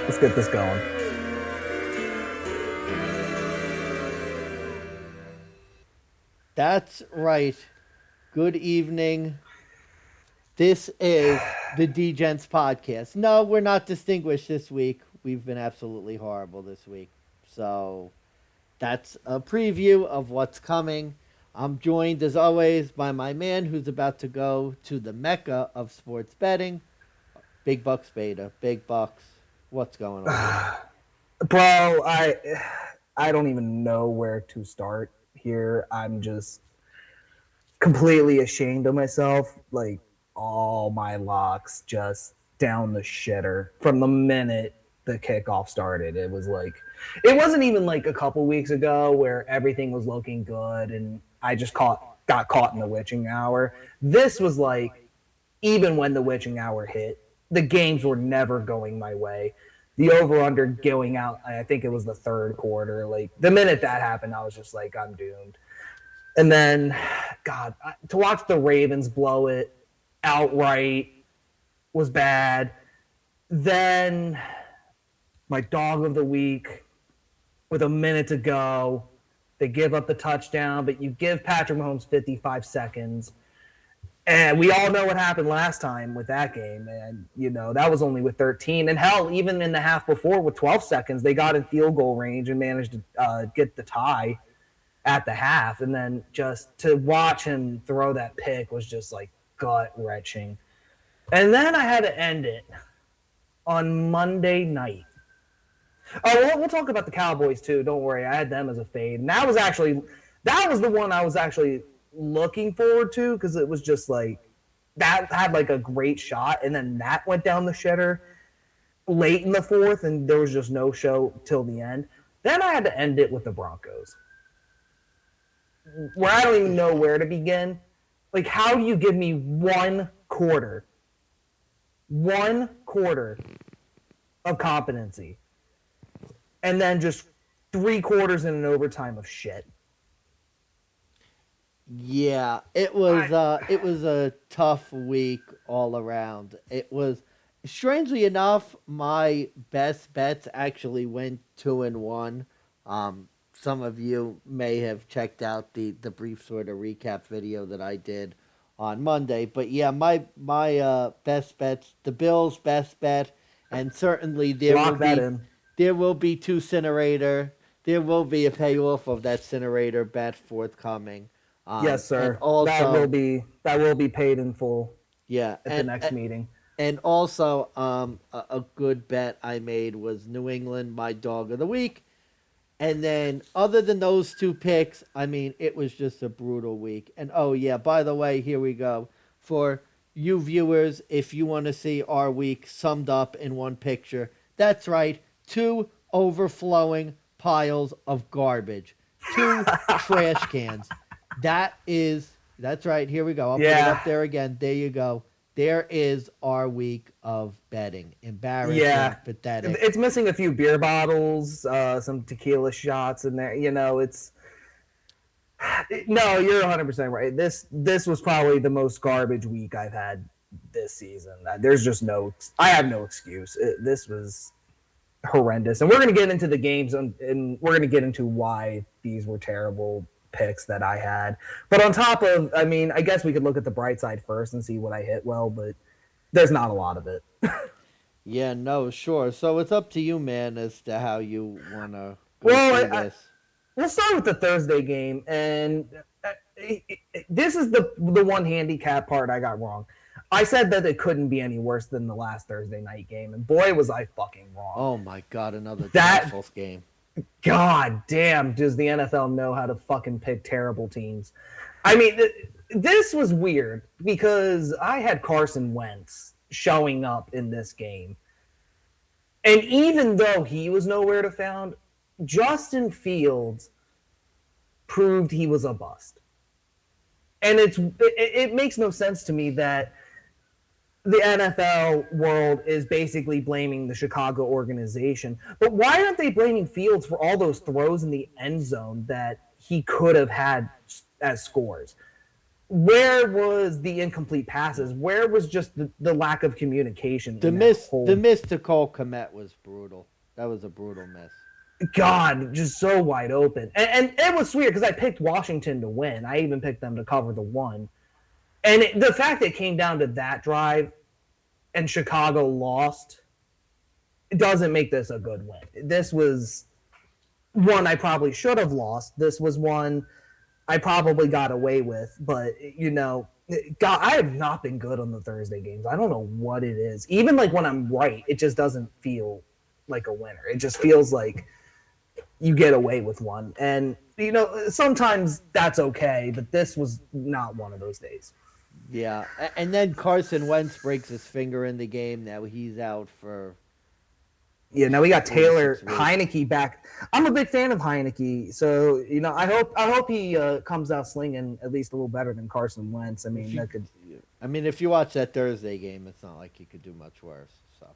Let's get this going. That's right. Good evening. This is the DeGents podcast. No, we're not distinguished this week. We've been absolutely horrible this week. So that's a preview of what's coming. I'm joined, as always, by my man who's about to go to the mecca of sports betting, Big Bucks Beta. Big Bucks, what's going on? Bro, I don't even know where to start here. I'm just completely ashamed of myself. Like, all my locks just down the shitter from the minute the kickoff started. It wasn't even like a couple weeks ago where everything was looking good and I just got caught in the witching hour. This was like, even when the witching hour hit, the games were never going my way. The over under going out, I think it was the third quarter. Like, the minute that happened, I was just like, I'm doomed. And then, God, to watch the Ravens blow it outright was bad. Then, my dog of the week, with a minute to go, they give up the touchdown, but you give Patrick Mahomes 55 seconds. And we all know what happened last time with that game. And, that was only with 13. And hell, even in the half before with 12 seconds, they got in field goal range and managed to get the tie at the half. And then just to watch him throw that pick was just like gut-wrenching. And then I had to end it on Monday night. Oh, we'll talk about the Cowboys too. Don't worry, I had them as a fade, and that was the one I was actually looking forward to because it was just like that had like a great shot, and then that went down the shitter late in the fourth, and there was just no show till the end. Then I had to end it with the Broncos, where I don't even know where to begin. Like, how do you give me one quarter of competency? And then just 3 quarters in an overtime of shit. Yeah, it was a tough week all around. It was strangely enough, my best bets actually went 2-1. Some of you may have checked out the brief sort of recap video that I did on Monday. But yeah, my best bets, the Bills' best bet, and certainly there will be two Cinerator. There will be a payoff of that Cinerator bet forthcoming. Yes, sir. And also, that will be paid in full. Yeah, at the next meeting. And also, a good bet I made was New England, my dog of the week. And then, other than those two picks, I mean, it was just a brutal week. And oh yeah, by the way, here we go. For you viewers, if you want to see our week summed up in one picture, that's right, 2 overflowing piles of garbage, 2 trash cans. That's right. Here we go. I'll put it up there again. There you go. There is our week of betting. Embarrassing, pathetic. It's missing a few beer bottles, some tequila shots in there. No, you're 100% right. This was probably the most garbage week I've had this season. I have no excuse. This was horrendous. And we're going to get into the games and we're going to get into why these were terrible picks that I had. But on top of, I mean, I guess we could look at the bright side first and see what I hit well, but there's not a lot of it. Yeah, no, sure. So it's up to you, man, as to how you want to go through this. We'll start with the Thursday game, and this is the one handicap part I got wrong. I said that it couldn't be any worse than the last Thursday night game, and boy, was I fucking wrong. Oh my God, another dreadful game. God damn, does the NFL know how to fucking pick terrible teams? I mean, this was weird because I had Carson Wentz showing up in this game. And even though he was nowhere to found, Justin Fields proved he was a bust. And it makes no sense to me that the NFL world is basically blaming the Chicago organization. But why aren't they blaming Fields for all those throws in the end zone that he could have had as scores? where was the incomplete passes? Where was just the lack of communication The in that miss, the whole miss to Cole Komet was brutal. That was a brutal miss. God, just so wide open. And it was weird because I picked Washington to win. I even picked them to cover the one. And the fact that it came down to that drive and Chicago lost doesn't make this a good win. This was one I probably should have lost. This was one I probably got away with. But, God, I have not been good on the Thursday games. I don't know what it is. Even like when I'm right, it just doesn't feel like a winner. It just feels like you get away with one. And, sometimes that's okay, but this was not one of those days. Yeah, and then Carson Wentz breaks his finger in the game. Now he's out for Yeah, now we got 4 to 6 Taylor weeks. Heineke back. I'm a big fan of Heineke, so I hope he comes out slinging at least a little better than Carson Wentz. I If mean, you, that could. I mean, if you watch that Thursday game, it's not like he could do much worse. So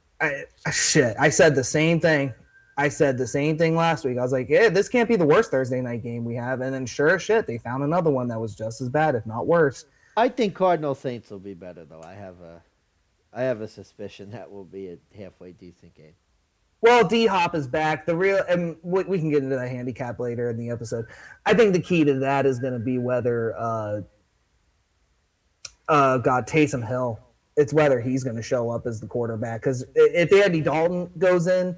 Shit, I said the same thing. I said the same thing last week. I was like, yeah, this can't be the worst Thursday night game we have. And then sure as shit, they found another one that was just as bad, if not worse. I think Cardinal Saints will be better though. I have a suspicion that will be a halfway decent game. Well, D Hop is back. The real, and we can get into that handicap later in the episode. I think the key to that is going to be whether, God, Taysom Hill. It's whether he's going to show up as the quarterback. Because if Andy Dalton goes in,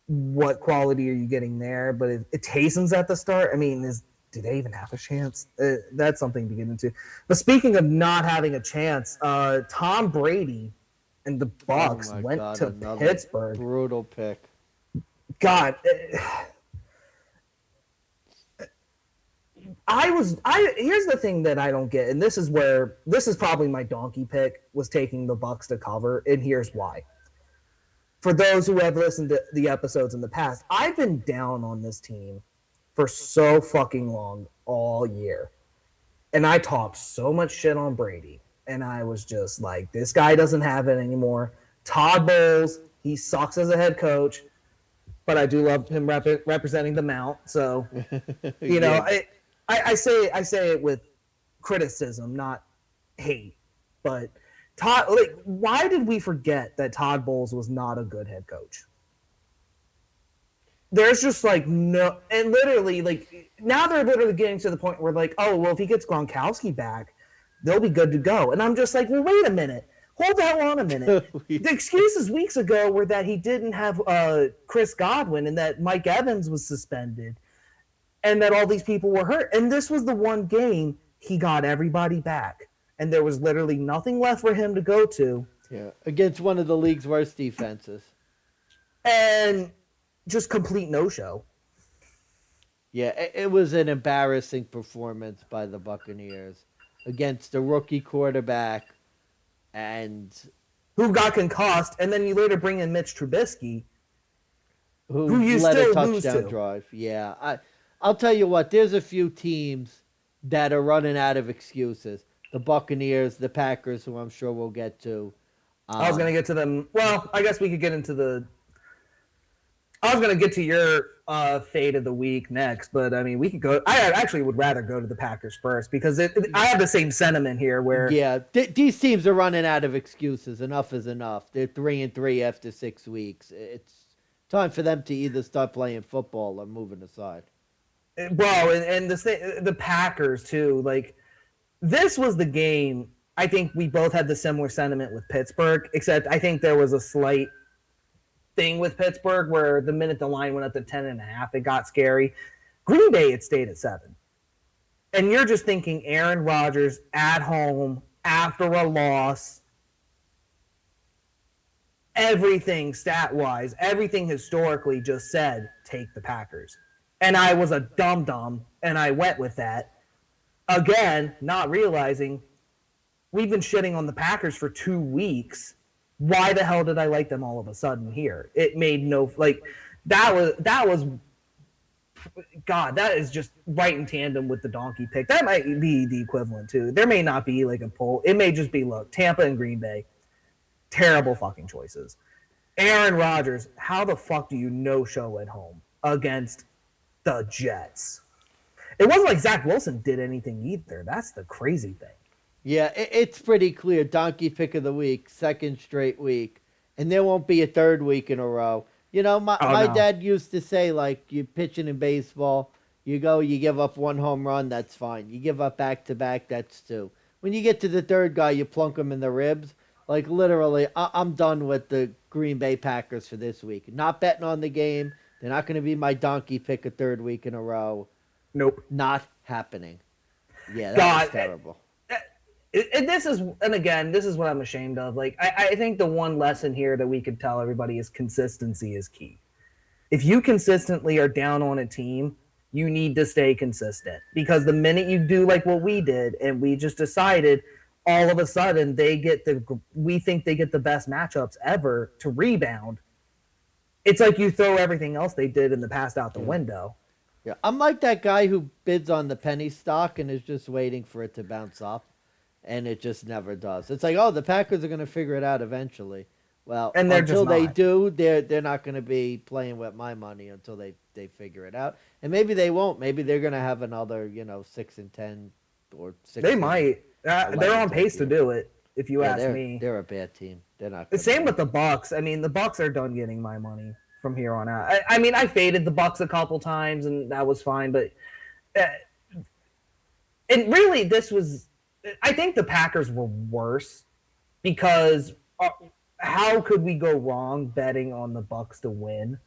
what quality are you getting there? But if Taysom's at the start, I mean, do they even have a chance? That's something to get into. But speaking of not having a chance, Tom Brady and the Oh Bucks my went God, to another Pittsburgh. brutal pick. God, here's the thing that I don't get, and this is probably my donkey pick was taking the Bucks to cover, and here's why. For those who have listened to the episodes in the past, I've been down on this team for so fucking long all year. And I talked so much shit on Brady. And I was just like, this guy doesn't have it anymore. Todd Bowles, he sucks as a head coach, but I do love him representing the Mount. So, you know, Yeah, I say it with criticism, not hate. But Todd, like, why did we forget that Todd Bowles was not a good head coach? There's just like no, and literally like now they're literally getting to the point where like, oh well, if he gets Gronkowski back, they'll be good to go. And I'm just like, well, wait a minute, hold that on a minute. The excuses weeks ago were that he didn't have Chris Godwin and that Mike Evans was suspended and that all these people were hurt. And this was the one game he got everybody back, and there was literally nothing left for him to go to, yeah, against one of the league's worst defenses. and just complete no show. Yeah, it was an embarrassing performance by the Buccaneers against a rookie quarterback, and Who got concussed, and then you later bring in Mitch Trubisky, who who you led a still lose touchdown to. drive. Yeah, I'll tell you what. There's a few teams that are running out of excuses. The Buccaneers, the Packers, who I'm sure we'll get to. I was gonna Um, get to them. Well, I guess we could get into the. I was gonna get to your fate of the week next, but I mean, we could go. I actually would rather go to the Packers first because I have the same sentiment here. Where yeah, these teams are running out of excuses. Enough is enough. They're 3-3 after 6 weeks. It's time for them to either start playing football or moving aside. well, and the Packers too. Like this was the game. I think we both had the similar sentiment with Pittsburgh, except I think there was a slight thing with Pittsburgh where the minute the line went up to 10.5, it got scary. Green Bay, it stayed at 7. And you're just thinking Aaron Rodgers at home after a loss, everything stat wise, everything historically just said take the Packers. And I was a dum dum and I went with that. Again, not realizing we've been shitting on the Packers for 2 weeks. Why the hell did I like them all of a sudden here? It made no like that was God, that is just right in tandem with the donkey pick. That might be the equivalent too. There may not be like a poll. It may just be look, Tampa and Green Bay, terrible fucking choices. Aaron Rodgers, how the fuck do you no show at home against the Jets? It wasn't like Zach Wilson did anything either. That's the crazy thing. Yeah, it's pretty clear. Donkey pick of the week, second straight week, and there won't be a third week in a row. You know, my Oh my no, dad used to say like you pitching in baseball, you go, you give up one home run, that's fine. You give up back to back, that's two. When you get to the third guy, you plunk him in the ribs. Like literally, I'm done with the Green Bay Packers for this week. Not betting on the game. They're not going to be my donkey pick a third week in a row. nope. Not happening. Yeah, that was God, terrible. this is, and again, this is what I'm ashamed of. Like, I think the one lesson here that we could tell everybody is consistency is key. If you consistently are down on a team, you need to stay consistent, because the minute you do like what we did and we just decided all of a sudden we think they get the best matchups ever to rebound, it's like you throw everything else they did in the past out the Yeah. window. Yeah, I'm like that guy who bids on the penny stock and is just waiting for it to bounce up, and it just never does. It's like, oh, the Packers are going to figure it out eventually. Well, And they're just until they not. do, they're not going to be playing with my money until they figure it out. And maybe they won't. Maybe they're going to have another 6-10 or They six and might. They're 11 on type pace to year. do it, if you Yeah, ask they're me. they're a bad team. They're not The good at same with all. the Bucks. I mean, the Bucks are done getting my money from here on out. I mean, I faded the Bucks a couple times, and that was fine. But uh, and really, this was. I think the Packers were worse because how could we go wrong betting on the Bucks to win?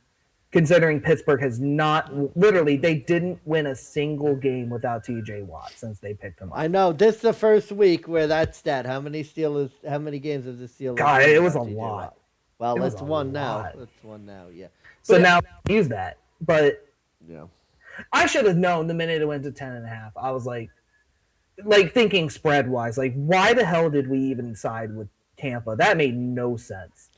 Considering Pittsburgh has not literally, they didn't win a single game without T.J. Watt since they picked him I up. know this is the first week where that stat. How many games have the Steelers God, won it was a without T.J. lot. Watt? Well, It was it's a one now. lot. It's one now. Yeah, So but now use that. But yeah. I should have known the minute it went to 10.5. I was like thinking spread wise, like why the hell did we even side with Tampa? That made no sense.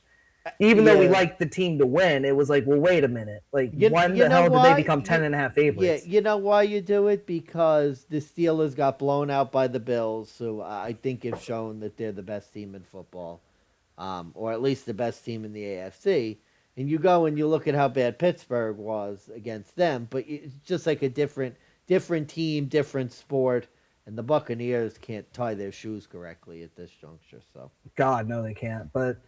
Even though we Yeah, liked the team to win, it was like, well, wait a minute. Like, when you the know hell did they why? become 10.5 Yeah, favorites? you know why you do it? Because the Steelers got blown out by the Bills, who I think have shown that they're the best team in football, or at least the best team in the AFC. And you go and you look at how bad Pittsburgh was against them, but it's just like a different team, different sport, and the Buccaneers can't tie their shoes correctly at this juncture. So God, no, they can't. But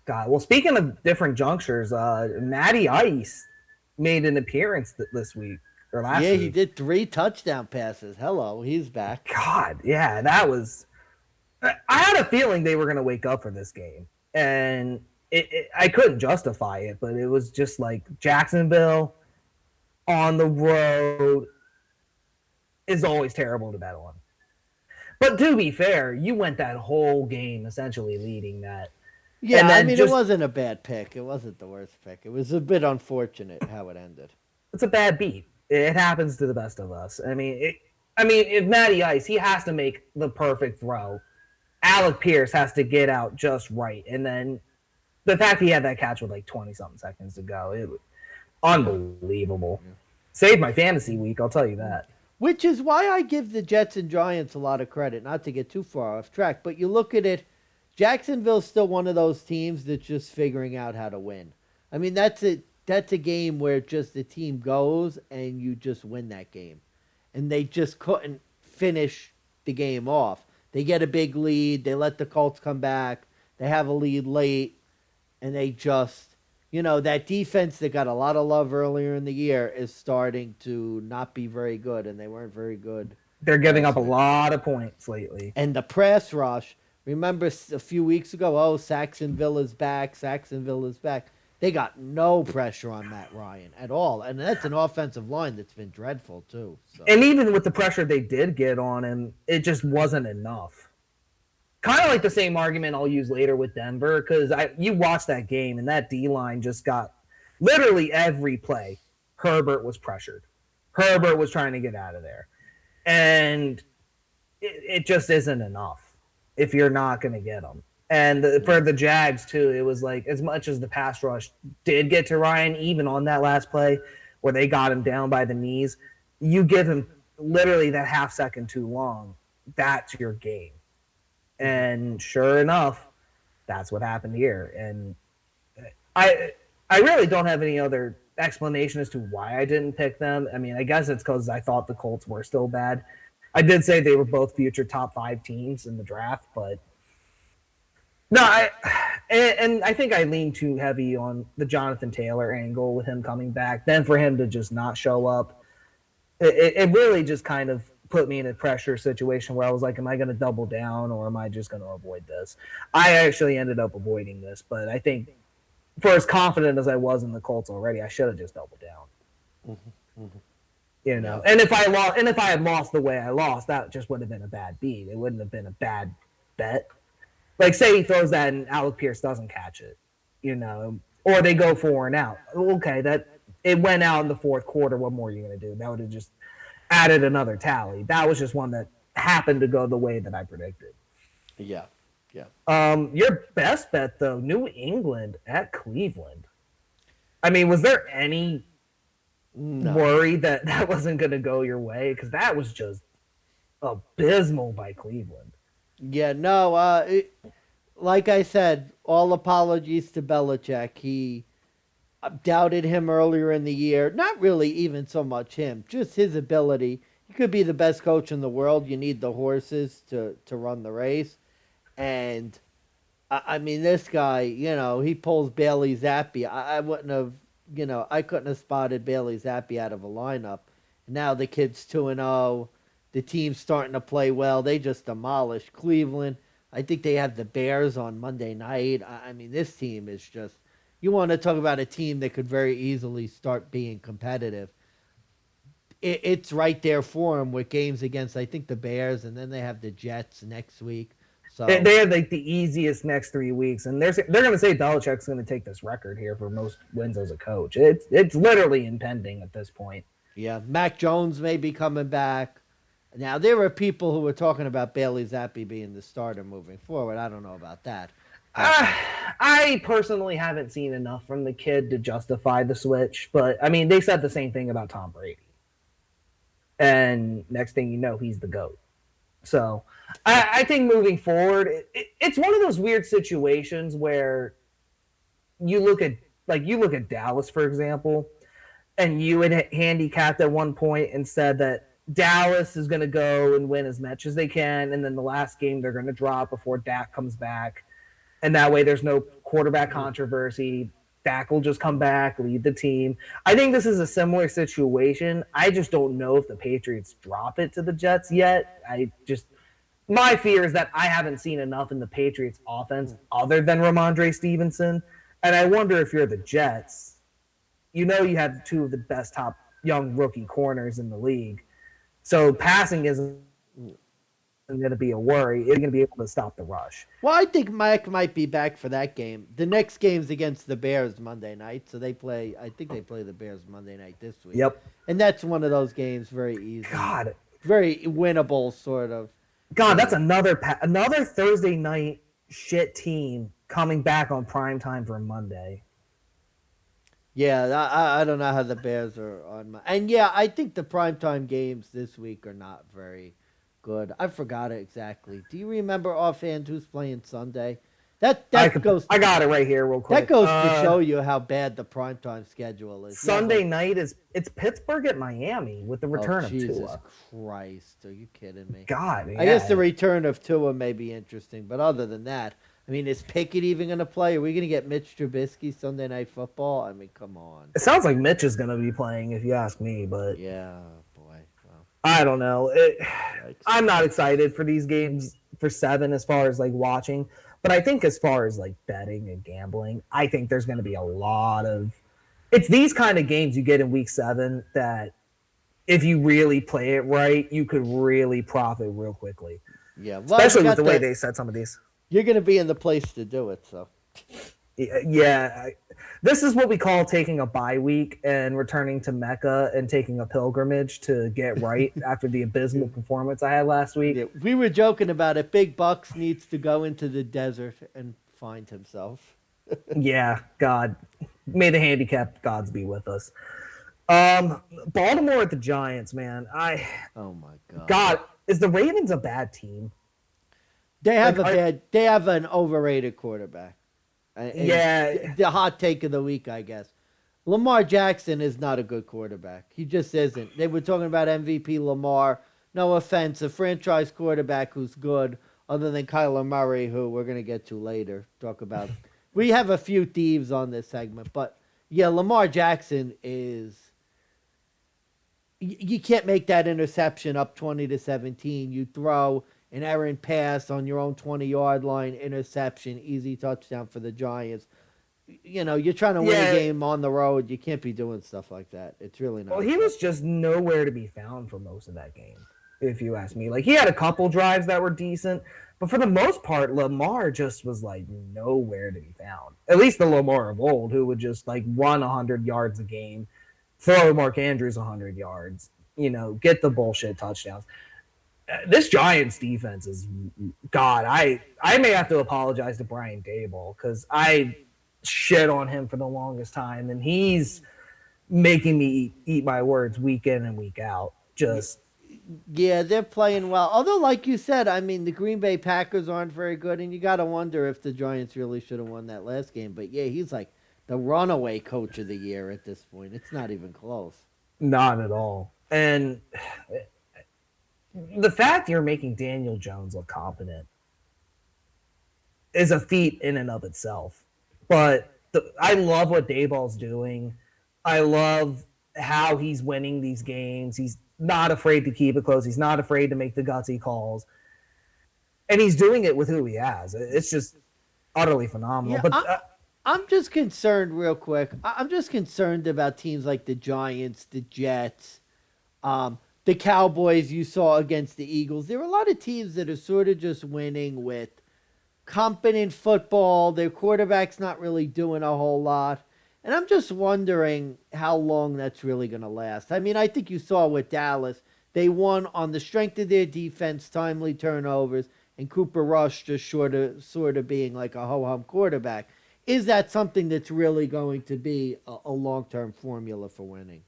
God, well, speaking of different junctures, Matty Ice made an appearance this week or last yeah, he week. did 3 touchdown passes. Hello, he's back. God, yeah, that was. I had a feeling they were going to wake up for this game, and I couldn't justify it, but it was just like Jacksonville on the road is always terrible to bet on. But to be fair, you went that whole game essentially leading that, and Yeah, I then mean, it just wasn't a bad pick. It wasn't the worst pick. It was a bit unfortunate how it ended. it's a bad beat. It happens to the best of us. I mean, if Matty Ice, he has to make the perfect throw. Alec Pierce has to get out just right, and then the fact he had that catch with like 20 something seconds to go, it was unbelievable. Yeah. Saved my fantasy week, I'll tell you that. Which is why I give the Jets and Giants a lot of credit, not to get too far off track, but you look at it, Jacksonville's still one of those teams that's just figuring out how to win. I mean, that's a game where just the team goes and you just win that game. And they just couldn't finish the game off. They get a big lead, they let the Colts come back, they have a lead late, and they just, that defense that got a lot of love earlier in the year is starting to not be very good, and they weren't very good They're giving up last a week. lot of points lately. And the press rush, remember a few weeks ago, oh, Saxonville is back, Saxonville is back. They got no pressure on Matt Ryan at all, and that's an offensive line that's been dreadful too. So And even with the pressure they did get on him, it just wasn't enough. Kind of like the same argument I'll use later with Denver, because you watched that game and that D line just got literally every play. Herbert was pressured. Herbert was trying to get out of there, and it just isn't enough if you're not going to get them. And for the Jags too, it was like as much as the pass rush did get to Ryan, even on that last play where they got him down by the knees, you give him literally that half second too long. That's your game. And sure enough, that's what happened here. And I I really don't have any other explanation as to why I didn't pick them. I mean, I guess it's because I thought the Colts were still bad. I did say they were both future top 5 teams in the draft, but no, and I think I leaned too heavy on the Jonathan Taylor angle with him coming back. Then for him to just not show up, it really just kind of put me in a pressure situation where I was like, am I going to double down or am I just going to avoid this? I actually ended up avoiding this, but I think for as confident as I was in the Colts already, I should have just doubled down. Mm-hmm, mm-hmm. You know, Yeah. and if I lost, and if I had lost the way I lost, that just would have been a bad beat. It wouldn't have been a bad bet. Like, say he throws that and Alec Pierce doesn't catch it, you know, or they go 4-and-out. Okay, that it went out in the fourth quarter. What more are you going to do? That would have just added another tally. That was just one that happened to go the way that I predicted. Yeah. Yeah. Your best bet though, New England at Cleveland. I mean, was there any No. worry that that wasn't going to go your way? Because that was just abysmal by Cleveland. Yeah. No. Like I said, all apologies to Belichick. He doubted him earlier in the year. Not really even so much him, just his ability. He could be the best coach in the world. You need the horses to run the race. And I mean, this guy, he pulls Bailey Zappi. I wouldn't have, I couldn't have spotted Bailey Zappi out of a lineup. Now the kid's 2-0. The team's starting to play well. They just demolished Cleveland. I think they have the Bears on Monday night. I mean, this team is just, you want to talk about a team that could very easily start being competitive. It's right there for them with games against, I think, the Bears, and then they have the Jets next week. So They had like the easiest next 3 weeks, and they're going to say Belichick's going to take this record here for most wins as a coach. It's literally impending at this point. yeah, Mac Jones may be coming back. Now there were people who were talking about Bailey Zappi being the starter moving forward. I don't know about that. Uh, I personally haven't seen enough from the kid to justify the switch, but I mean, they said the same thing about Tom Brady, and next thing you know, he's the GOAT. So I think moving forward, it's one of those weird situations where you look at Dallas, for example, and you had handicapped at one point and said that Dallas is going to go and win as much as they can, and then the last game they're going to drop before Dak comes back, and that way there's no quarterback controversy. Dak will just come back, lead the team. I think this is a similar situation. I just don't know if the Patriots drop it to the Jets yet. My fear is that I haven't seen enough in the Patriots offense other than Ramondre Stevenson. And I wonder if you're the Jets, you have two of the best top young rookie corners in the league. So passing isn't going to be a worry. It's going to be able to stop the rush. Well, I think Mike might be back for that game. The next game's against the Bears Monday night, so I think they play the Bears Monday night this week. Yep. And that's one of those games very easy. God. Very winnable, sort of. God, that's another Thursday night shit team coming back on prime time for Monday. Yeah, I don't know how the Bears are on my... And yeah, I think the primetime games this week are not very good. I forgot it exactly. Do you remember offhand who's playing Sunday? I got it right here real quick. That goes to show you how bad the primetime schedule is. Sunday night it's Pittsburgh at Miami with the return of Jesus Tua. Christ, are you kidding me? God, yeah. I guess the return of Tua may be interesting, but other than that, I mean, is Pickett even going to play? Are we going to get Mitch Trubisky Sunday Night Football? I mean, come on. It sounds like Mitch is going to be playing, if you ask me, but Yeah, boy. Well, I don't know. I'm not excited for these games for 7 as far as like watching, but I think as far as like betting and gambling, I think there's going to be a lot of. It's these kind of games you get in week 7 that if you really play it right, you could really profit real quickly. yeah, well, Especially with the way they set some of these. You're going to be in the place to do it, so. Yeah, this is what we call taking a bye week and returning to Mecca and taking a pilgrimage to get right after the abysmal performance I had last week. Yeah, we were joking about it. Big Bucks needs to go into the desert and find himself. Yeah, God. May the handicapped gods be with us. Baltimore at the Giants, man. Oh my God. God, is the Ravens a bad team? They have an overrated quarterback. Yeah. The hot take of the week, I guess. Lamar Jackson is not a good quarterback. He just isn't. They were talking about MVP Lamar. No offense, a franchise quarterback who's good, other than Kyler Murray, who we're going to get to later. Talk about. We have a few thieves on this segment, but yeah, Lamar Jackson is. You can't make that interception up 20-17. You throw an errant pass on your own 20-yard line, interception, easy touchdown for the Giants. You're trying to win a Yeah, game on the road. You can't be doing stuff like that. It's really well, not he was acceptable. just nowhere to be found for most of that game, if you ask me. Like, he had a couple drives that were decent, but for the most part, Lamar just was like nowhere to be found. At least the Lamar of old, who would just like run 100 yards a game, throw Mark Andrews 100 yards, get the bullshit touchdowns. This Giants defense is God. I may have to apologize to Brian Dable because I shit on him for the longest time, and he's making me eat my words week in and week out. Just Yeah, they're playing well. Although, like you said, I mean, the Green Bay Packers aren't very good, and you got to wonder if the Giants really should have won that last game. But yeah, he's like the runaway coach of the year at this point. It's not even close. not at all. And the fact you're making Daniel Jones look competent is a feat in and of itself. But I love what Dayball's doing. I love how he's winning these games. He's not afraid to keep it close. He's not afraid to make the gutsy calls. And he's doing it with who he has. It's just utterly phenomenal. Yeah, But I'm just concerned, real quick. I'm just concerned about teams like the Giants, the Jets, the Cowboys you saw against the Eagles. There are a lot of teams that are sort of just winning with competent football. Their quarterback's not really doing a whole lot. And I'm just wondering how long that's really going to last. I mean, I think you saw with Dallas, they won on the strength of their defense, timely turnovers, and Cooper Rush just sort of being like a ho hum quarterback. Is that something that's really going to be a long term formula for winning?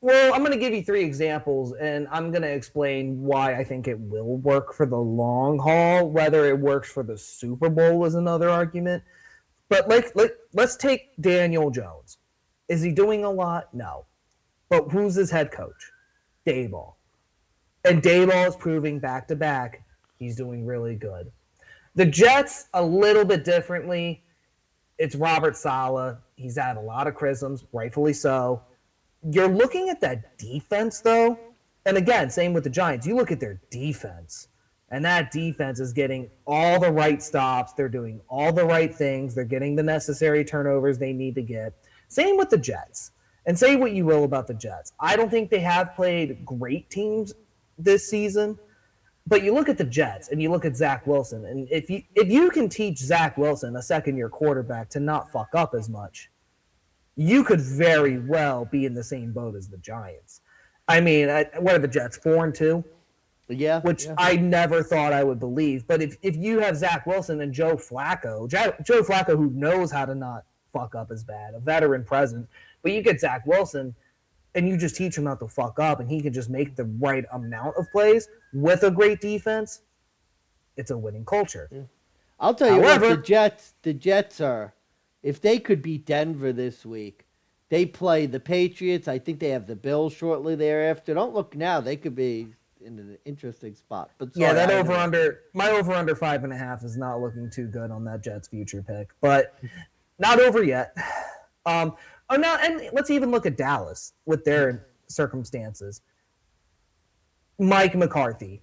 well, I'm going to give you three examples, and I'm going to explain why I think it will work for the long haul. Whether it works for the Super Bowl is another argument. But let's take Daniel Jones. Is he doing a lot? No. But who's his head coach? Dayball. And Dayball is proving back to back he's doing really good. The Jets, a little bit differently. It's Robert Saleh. He's had a lot of chrisms, rightfully so. You're looking at that defense, though. And again, same with the Giants. You look at their defense, and that defense is getting all the right stops. They're doing all the right things. They're getting the necessary turnovers they need to get. Same with the Jets. And say what you will about the Jets. I don't think they have played great teams this season. But you look at the Jets and you look at Zach Wilson, and if you can teach Zach Wilson, a second-year quarterback, to not fuck up as much, you could very well be in the same boat as the Giants. I mean, what are the Jets, 4-2? Yeah, Which yeah. I never thought I would believe. But if you have Zach Wilson and Joe Flacco, who knows how to not fuck up as bad, a veteran presence, but you get Zach Wilson and you just teach him not to fuck up, and he can just make the right amount of plays with a great defense, it's a winning culture. Yeah. I'll tell you what, the However, Jets, the Jets are, if they could beat Denver this week, they play the Patriots. I think they have the Bills shortly thereafter. Don't look now; they could be in an interesting spot. But yeah, sorry, that I over interrupted. under my over under 5.5 is not looking too good on that Jets future pick, but not over yet. Oh no, and let's even look at Dallas with their circumstances. Mike McCarthy,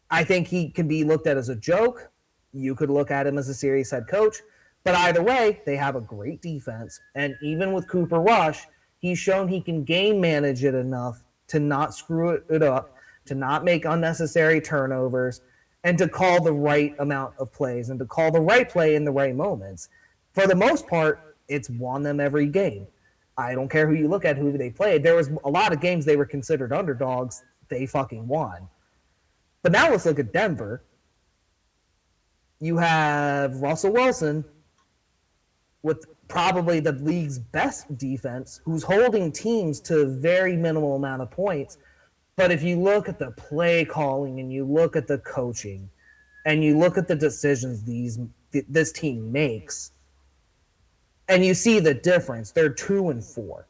I think he can be looked at as a joke. You could look at him as a serious head coach. But either way, they have a great defense. And even with Cooper Rush, he's shown he can game manage it enough to not screw it up, to not make unnecessary turnovers, and to call the right amount of plays and to call the right play in the right moments. For the most part, it's won them every game. I don't care who you look at, who they played. There was a lot of games they were considered underdogs. They fucking won. But now let's look at Denver. You have Russell Wilson with probably the league's best defense, who's holding teams to a very minimal amount of points. But if you look at the play calling and you look at the coaching and you look at the decisions this team makes, and you see the difference. They're 2-4.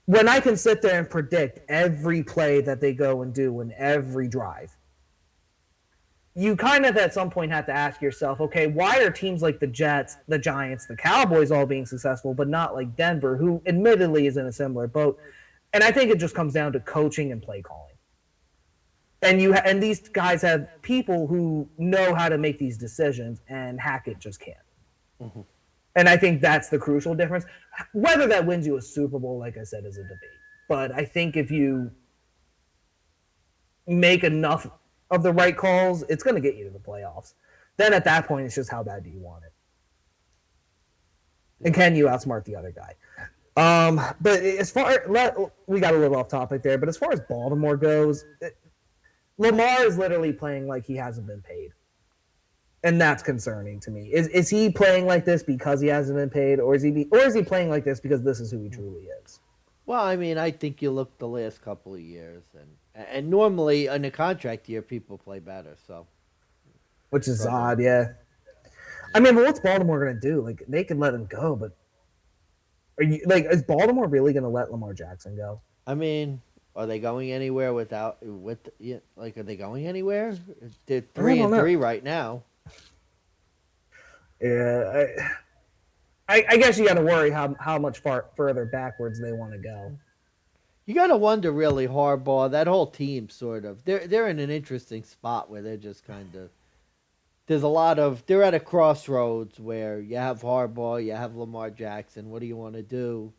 When I can sit there and predict every play that they go and do in every drive, you kind of at some point have to ask yourself, okay, why are teams like the Jets, the Giants, the Cowboys all being successful, but not like Denver, who admittedly is in a similar boat? And I think it just comes down to coaching and play calling. And these guys have people who know how to make these decisions, and Hackett just can't. Mm-hmm. And I think that's the crucial difference. Whether that wins you a Super Bowl, like I said, is a debate. But I think if you make enough of the right calls, it's going to get you to the playoffs. Then at that point, it's just how bad do you want it? And can you outsmart the other guy? But as far we got a little off topic there, but as far as Baltimore goes, Lamar is literally playing like he hasn't been paid. And that's concerning to me. Is he playing like this because he hasn't been paid, or is he playing like this because this is who he truly is? Well, I mean, I think you look the last couple of years, and normally in a contract year, people play better. So, which is odd, yeah. I mean, but what's Baltimore going to do? Like, they could let him go, but is Baltimore really going to let Lamar Jackson go? I mean, are they going anywhere are they going anywhere? They're 3-3 right now. Yeah, I guess you got to worry how much further backwards they want to go. You got to wonder, really, Harbaugh, that whole team sort of. They're in an interesting spot where they're just kind of. There's a lot of. They're at a crossroads where you have Harbaugh, you have Lamar Jackson. What do you want to do?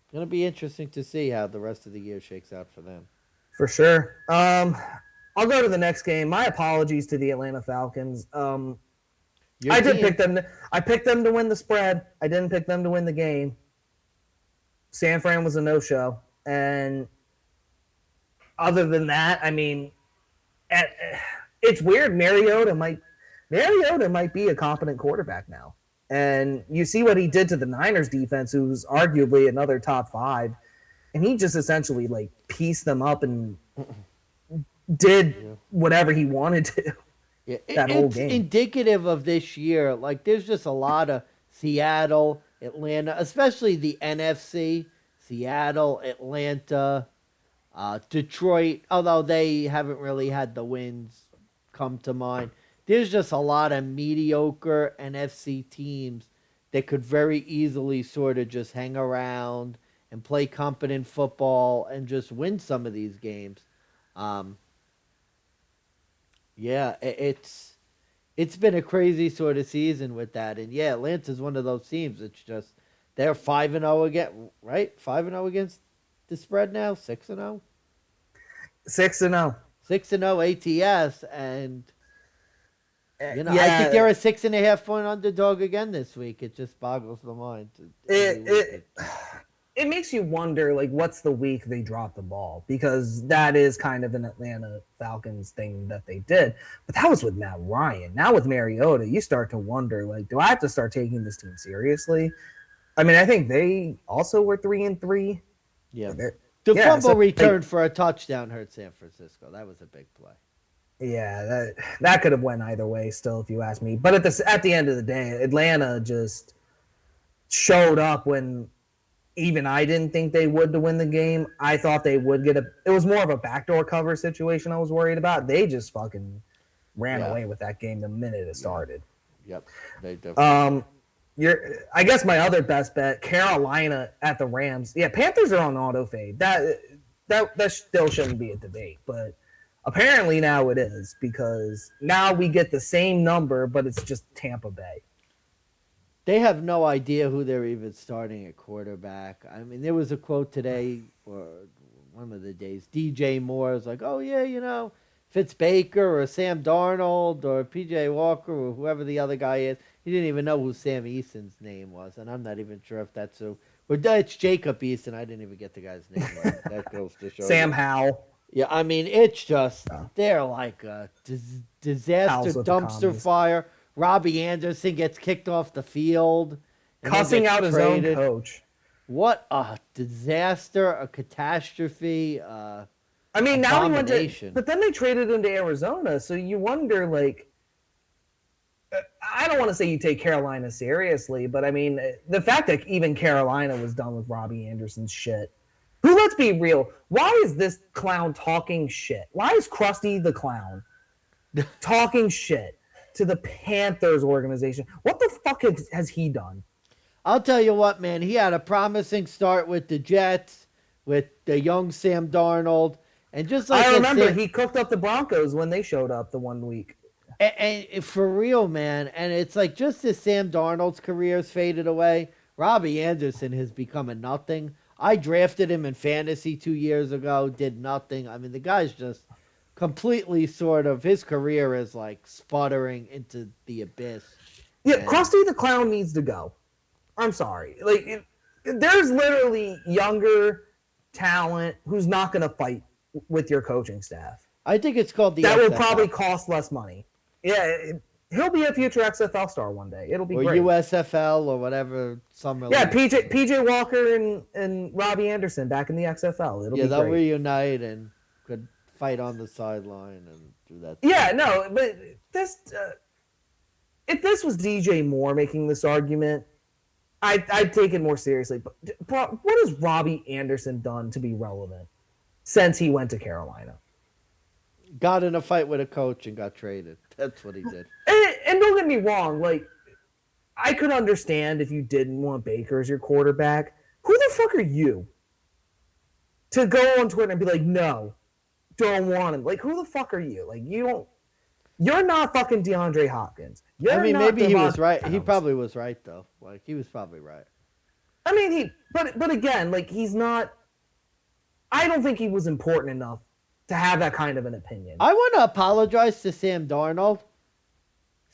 It's going to be interesting to see how the rest of the year shakes out for them. For sure. I'll go to the next game. My apologies to the Atlanta Falcons. I picked them to win the spread. I didn't pick them to win the game. San Fran was a no-show. And other than that, I mean, it's weird. Mariota might be a competent quarterback now. And you see what he did to the Niners defense, who's arguably another top 5. And he just essentially, pieced them up and did whatever he wanted to. Yeah, it's indicative of this year. There's just a lot of Seattle, Atlanta, especially the NFC, Seattle, Atlanta, Detroit, although they haven't really had the wins come to mind. There's just a lot of mediocre NFC teams that could very easily sort of just hang around and play competent football and just win some of these games. Yeah, it's been a crazy sort of season with that, and yeah, Atlanta's one of those teams. It's just they're 5-0 again, right? 5-0 against the spread now. 6-0. 6-0. 6-0 ATS, and I think they're a 6.5 point underdog again this week. It just boggles the mind. It makes you wonder, what's the week they dropped the ball? Because that is kind of an Atlanta Falcons thing that they did. But that was with Matt Ryan. Now with Mariota, you start to wonder, do I have to start taking this team seriously? I mean, I think they also were 3-3. Yeah. The return for a touchdown hurt San Francisco. That was a big play. Yeah, that could have went either way still, if you ask me. But at the end of the day, Atlanta just showed up when even I didn't think they would to win the game. I thought they would get it was more of a backdoor cover situation I was worried about. They just fucking ran away with that game the minute it started. Yep. They definitely. I guess my other best bet, Carolina at the Rams. Yeah, Panthers are on auto fade. That still shouldn't be a debate, but apparently now it is, because now we get the same number, but it's just Tampa Bay. They have no idea who they're even starting at quarterback. I mean, there was a quote today, or one of the days, DJ Moore was like, oh, yeah, Fitz Baker or Sam Darnold or P.J. Walker or whoever the other guy is. He didn't even know who Sam Eason's name was, and I'm not even sure if that's who. But it's Jacob Eason. I didn't even get the guy's name right. That goes to show Sam Howell. Yeah, I mean, it's just, they're like a disaster dumpster fire. Robbie Anderson gets kicked off the field. Cussing out his own coach. What a disaster, a catastrophe. I mean, now he went to, but then they traded him to Arizona, so you wonder, I don't want to say you take Carolina seriously, but I mean, the fact that even Carolina was done with Robbie Anderson's shit. Who, let's be real, why is this clown talking shit? Why is Krusty the Clown talking shit to the Panthers organization? What the fuck has he done? I'll tell you what, man. He had a promising start with the Jets, with the young Sam Darnold, and just like I remember he cooked up the Broncos when they showed up the 1 week. And for real, man. And it's like just as Sam Darnold's career's faded away, Robbie Anderson has become a nothing. I drafted him in fantasy 2 years ago, did nothing. I mean, the guy's just completely sort of, his career is like sputtering into the abyss. Yeah, Krusty the Clown needs to go. I'm sorry. Like, there's literally younger talent who's not going to fight with your coaching staff. I think it's called the that XFL. will probably cost less money. Yeah, he'll be a future XFL star one day. It'll be great. Or USFL or whatever. Yeah, PJ Walker and Robbie Anderson back in the XFL. It'll be they'll great. reunite and could fight on the sideline and do that. Yeah, no, but this if this was DJ Moore making this argument, I'd take it more seriously. But bro, what has Robbie Anderson done to be relevant since he went to Carolina? Got in a fight with a coach and got traded. That's what he did. And don't get me wrong, like, I could understand if you didn't want Baker as your quarterback. Who the fuck are you to go on Twitter and be like, no, don't want him? Like, who the fuck are you? Like, you're not fucking DeAndre Hopkins. Maybe he was right. He probably was right, though. Like, he was probably right. I mean, but again, like, he's not. I don't think he was important enough to have that kind of an opinion. I want to apologize to Sam Darnold.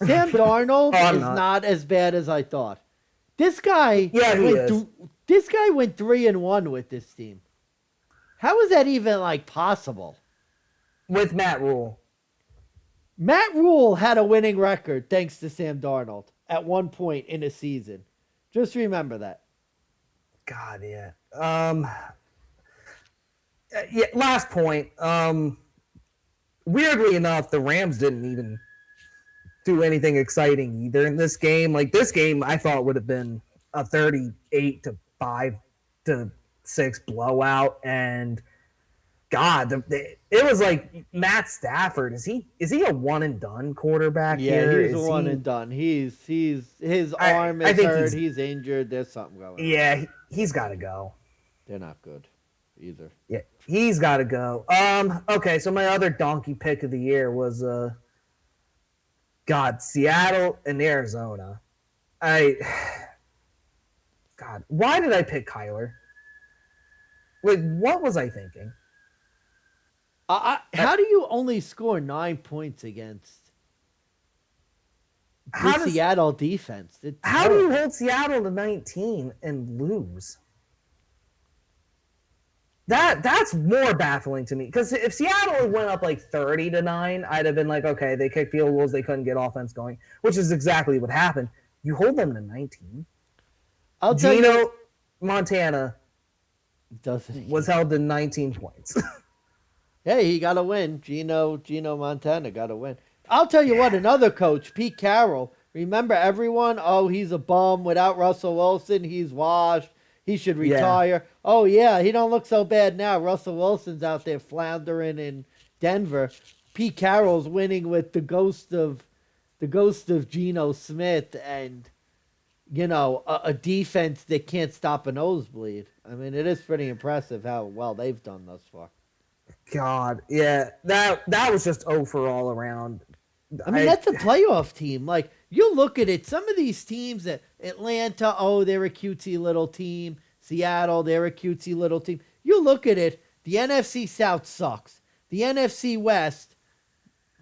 Sam Darnold is not as bad as I thought. This guy, this guy went 3-1 with this team. How is that even like possible? With Matt Rule. Matt Rule had a winning record thanks to Sam Darnold at one point in a season. Just remember that. God, yeah. Yeah, last point. Weirdly enough, the Rams didn't even do anything exciting either in this game. Like, this game I thought would have been a 38-5-6 blowout, and God, it was like Matt Stafford. Is he a one and done quarterback? Yeah, he's a one and done. He's his arm is hurt. He's injured. There's something going on. Yeah, he's got to go. They're not good either. Yeah, he's got to go. Okay, so my other donkey pick of the year was Seattle and Arizona. God, why did I pick Kyler? Like, what was I thinking? How do you only score 9 points against the Seattle defense? How do you hold Seattle to 19 and lose? That's more baffling to me, because if Seattle went up like 30-9, I'd have been like, okay, they kicked field goals, they couldn't get offense going, which is exactly what happened. You hold them to 19. Gino Montana was held to 19 points. Hey, he got to win. Gino Montana got to win. I'll tell you what, another coach, Pete Carroll. Remember everyone? Oh, he's a bum. Without Russell Wilson, he's washed. He should retire. Yeah. Oh, yeah, he don't look so bad now. Russell Wilson's out there floundering in Denver. Pete Carroll's winning with the ghost of Geno Smith and, a defense that can't stop a nosebleed. I mean, it is pretty impressive how well they've done thus far. God, yeah, that was just for all around. I mean, that's a playoff team. Like, you look at it, some of these teams that Atlanta, they're a cutesy little team. Seattle, they're a cutesy little team. You look at it, the NFC South sucks. The NFC West,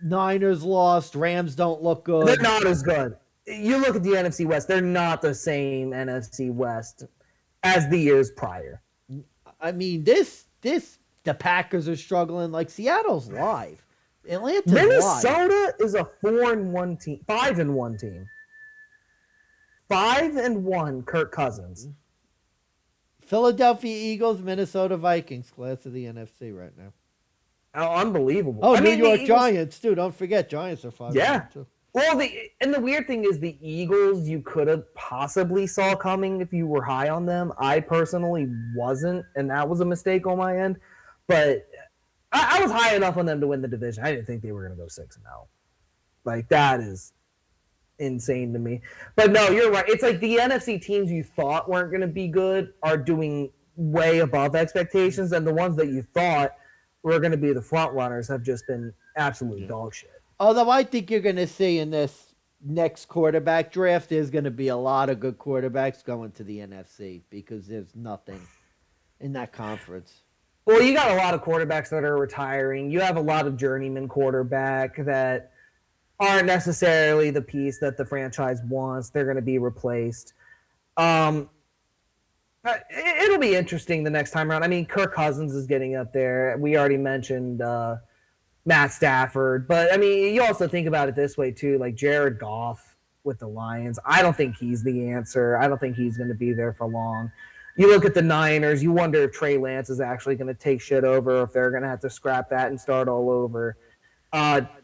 Niners lost, Rams don't look good. They're not as good. You look at the NFC West, they're not the same NFC West as the years prior. I mean, the Packers are struggling. Like, Seattle's live. Minnesota is a 4-1 team, 5-1 team. 5-1, Kirk Cousins. Philadelphia Eagles, Minnesota Vikings, class of the NFC right now. Oh, unbelievable. Oh, New York Giants, too. Don't forget, Giants are 5-1, yeah. too. Well, the weird thing is the Eagles you could have possibly saw coming if you were high on them. I personally wasn't, and that was a mistake on my end. But I was high enough on them to win the division. I didn't think they were going to go 6-0. Like that is insane to me. But no, you're right. It's like the NFC teams you thought weren't going to be good are doing way above expectations, and the ones that you thought were going to be the front runners have just been absolute Yeah. dog shit. Although I think you're going to see in this next quarterback draft, there's going to be a lot of good quarterbacks going to the NFC because there's nothing in that conference. Well, you got a lot of quarterbacks that are retiring. You have a lot of journeyman quarterback that aren't necessarily the piece that the franchise wants. They're going to be replaced. Um, it'll be interesting the next time around. I mean, Kirk Cousins is getting up there. We already mentioned Matt Stafford, but I mean, you also think about it this way too. Like Jared Goff with the Lions, I don't think he's the answer. I don't think he's going to be there for long. You look at the Niners, you wonder if Trey Lance is actually going to take shit over, or if they're going to have to scrap that and start all over.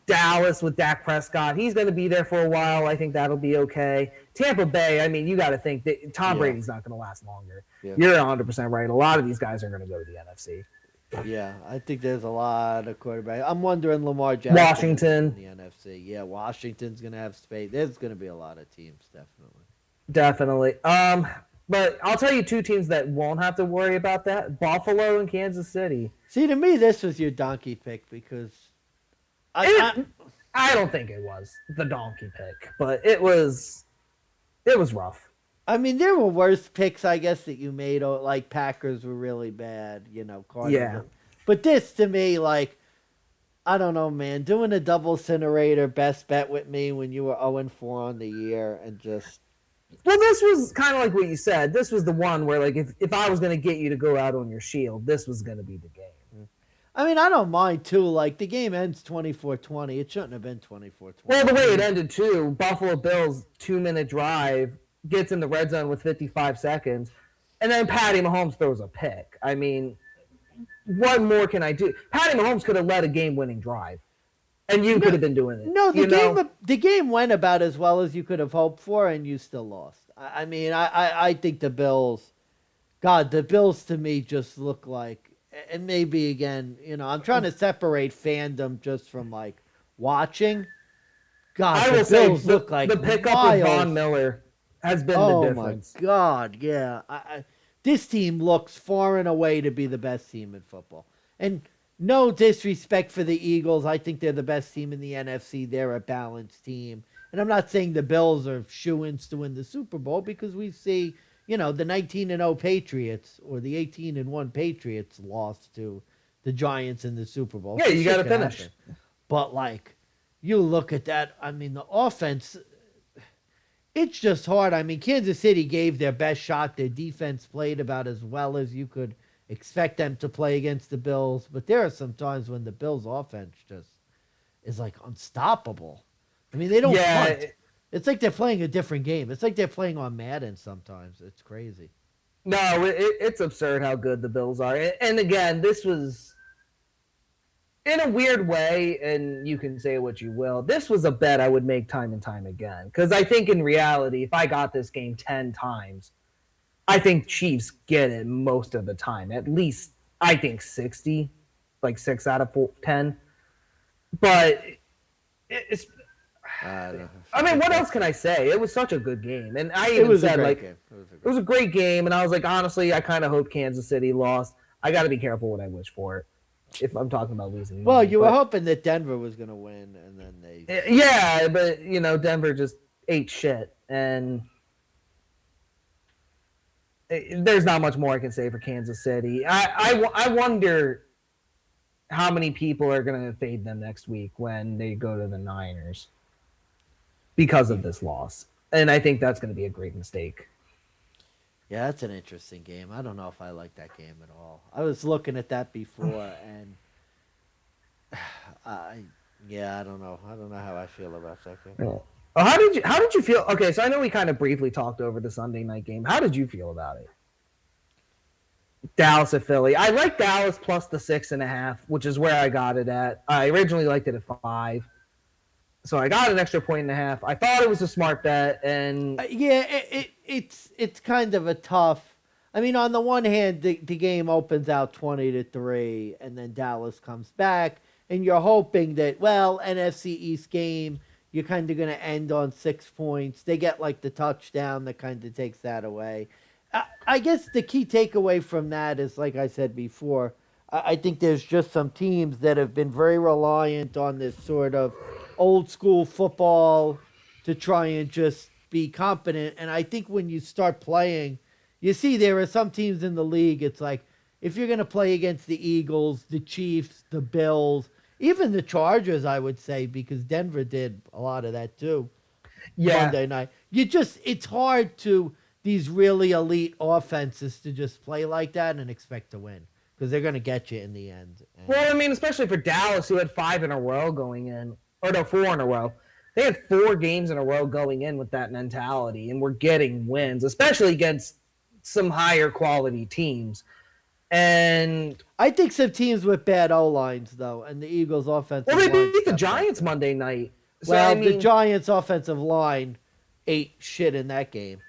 Dallas with Dak Prescott, he's going to be there for a while. I think that'll be okay. Tampa Bay, I mean, you got to think that Tom Brady's not going to last longer. Yeah. You're 100% right. A lot of these guys are going to go to the NFC. Yeah, I think there's a lot of quarterbacks. I'm wondering Lamar Jackson Washington, in the NFC. Yeah, Washington's going to have space. There's going to be a lot of teams, definitely. definitely. But I'll tell you two teams that won't have to worry about that: Buffalo and Kansas City. See, to me, this was your donkey pick because I don't think it was the donkey pick, but it was rough. I mean, there were worse picks, I guess, that you made. Like Packers were really bad, Cardinals. Yeah. But this, to me, like, I don't know, man. Doing a double incinerator best bet with me when you were 0-4 on the year and just. Well, this was kind of like what you said. This was the one where, like, if I was going to get you to go out on your shield, this was going to be the game. I mean, I don't mind, too. Like, the game ends 24-20. It shouldn't have been 24-20. Well, the way it ended, too, Buffalo Bills 2-minute drive, gets in the red zone with 55 seconds, and then Patty Mahomes throws a pick. I mean, what more can I do? Patty Mahomes could have led a game-winning drive, and you could have been doing it. No, the game went about as well as you could have hoped for, and you still lost. I mean, I think the Bills, God, the Bills to me just look like, and maybe again, I'm trying to separate fandom just from like watching. God, I the will say Bills look like the pickup wild. of Von Miller has been the difference. Oh my God, yeah. This team looks far and away to be the best team in football. And no disrespect for the Eagles. I think they're the best team in the NFC. They're a balanced team. And I'm not saying the Bills are shoo-ins to win the Super Bowl because we see, the 19-0 Patriots or the 18-1 Patriots lost to the Giants in the Super Bowl. Yeah, you got to finish. Happen. But, like, you look at that, I mean, the offense, it's just hard. I mean, Kansas City gave their best shot. Their defense played about as well as you could expect them to play against the Bills. But there are some times when the Bills' offense just is, like, unstoppable. I mean, they don't punt. It's like they're playing a different game. It's like they're playing on Madden sometimes. It's crazy. No, it's absurd how good the Bills are. And again, this was, in a weird way, and you can say what you will, this was a bet I would make time and time again. Because I think in reality, if I got this game 10 times, I think Chiefs get it most of the time. At least, I think 60, like 6 out of 10. But it's... I mean, what else can I say? It was such a good game. And I even said, like, it was a great game. And I was like, honestly, I kind of hope Kansas City lost. I got to be careful what I wish for if I'm talking about losing. Well, you were hoping that Denver was going to win, and then they... Yeah, but, Denver just ate shit. And there's not much more I can say for Kansas City. I wonder how many people are going to fade them next week when they go to the Niners because of this loss. And I think that's going to be a great mistake. Yeah, that's an interesting game. I don't know if I like that game at all. I was looking at that before, and I don't know. I don't know how I feel about that game. Yeah. How did you feel? Okay, so I know we kind of briefly talked over the Sunday night game. How did you feel about it? Dallas at Philly. I like Dallas plus the 6.5, which is where I got it at. I originally liked it at 5. So I got an extra point and a half. I thought it was a smart bet, and Yeah, it's kind of a tough. I mean, on the one hand, the game opens out 20-3, and then Dallas comes back, and you're hoping that, well, NFC East game, you're kind of going to end on 6 points. They get like the touchdown that kind of takes that away. I guess the key takeaway from that is, like I said before, I think there's just some teams that have been very reliant on this sort of old school football to try and just be competent. And I think when you start playing, you see there are some teams in the league. It's like if you're going to play against the Eagles, the Chiefs, the Bills, even the Chargers, I would say, because Denver did a lot of that too. yeah, Monday night, it's hard to these really elite offenses to just play like that and expect to win because they're going to get you in the end. well, And I mean, especially for Dallas, who had 5 in a row going in, or no, 4 in a row. They had 4 games in a row going in with that mentality, and we're getting wins, especially against some higher quality teams. And I think some teams with bad O lines though, and the Eagles' offensive well, they line beat the stepped up. Giants Monday night. So Well, I the mean, Giants' offensive line ate shit in that game.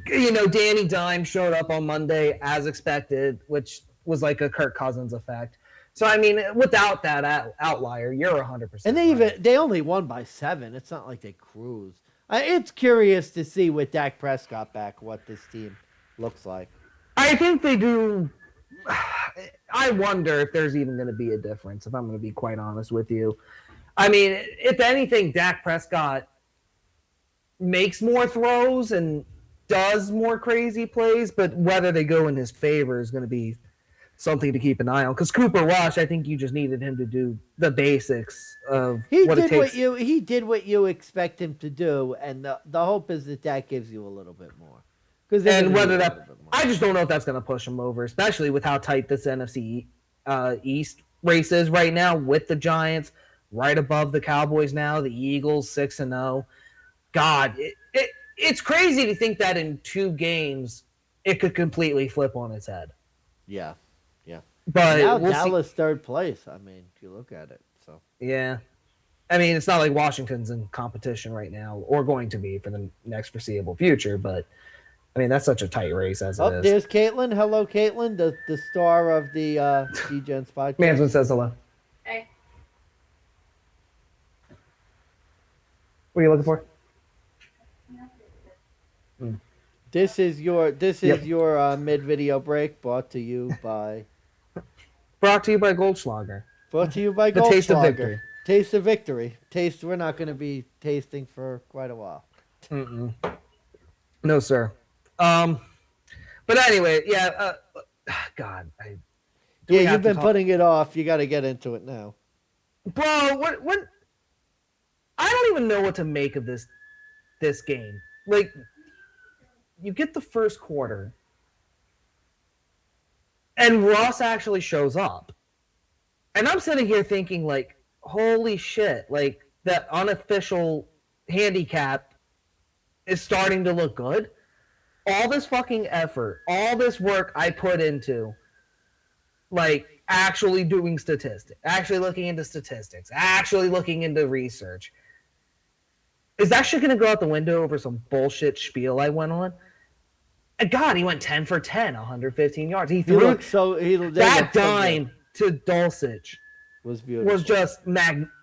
Danny Dimes showed up on Monday as expected, which was like a Kirk Cousins effect. So I mean, without that outlier, you're 100% And right. they only won by 7. It's not like they cruised. It's curious to see with Dak Prescott back what this team looks like. I think they do. I wonder if there's even going to be a difference. If I'm going to be quite honest with you, I mean, if anything, Dak Prescott makes more throws and does more crazy plays, but whether they go in his favor is going to be something to keep an eye on. Because Cooper Rush, I think you just needed him to do the basics of what it takes. He did what you expect him to do, and the hope is that gives you a little bit more because they're going And to need whether a little that, bit more. I just don't know if that's going to push him over, especially with how tight this NFC East race is right now with the Giants right above the Cowboys now, the Eagles 6-0. God, it's crazy to think that in 2 games it could completely flip on its head. Yeah, yeah. And now But we'll see. Dallas third place. I mean, if you look at it, so Yeah. I mean, it's not like Washington's in competition right now or going to be for the next foreseeable future, but I mean, that's such a tight race as it oh, is. there's Caitlin. Hello, Caitlin, the star of the DeGents podcast. Mansman says hello. Hey. What are you looking for? This is your mid video break brought to you by Brought to you by Goldschlager. The taste of Goldschlager. victory. Taste of victory. Taste. We're not going to be tasting for quite a while. Mm-mm. No, sir. But anyway, yeah. God, Yeah, you've been putting it off. You got to get into it now. bro. What? I don't even know what to make of this game. Like, you get the first quarter, and Ross actually shows up, and I'm sitting here thinking, like, holy shit! Like, that unofficial handicap is starting to look good. All this fucking effort, all this work I put into, like, actually doing statistics, actually looking into statistics, actually looking into research. Is that shit going to go out the window over some bullshit spiel I went on? And God, he went 10 for 10, 115 yards. He threw that dime to Dulcich was beautiful. was just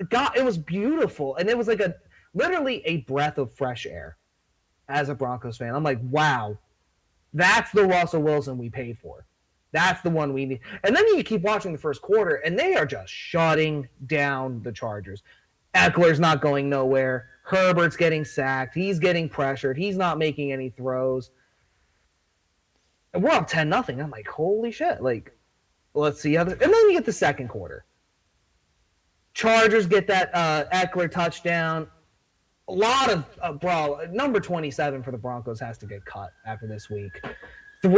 God, it was beautiful, and it was like literally a breath of fresh air. As a Broncos fan, I'm like, wow, that's the Russell Wilson we paid for. That's the one we need. And then you keep watching the first quarter, and they are just shutting down the Chargers. Eckler's not going nowhere. Herbert's getting sacked. He's getting pressured. He's not making any throws. And we're up 10-0. I'm like, holy shit. Like, let's see how and then you get the second quarter. Chargers get that Eckler touchdown. A lot of, number 27 for the Broncos has to get cut after this week. 4,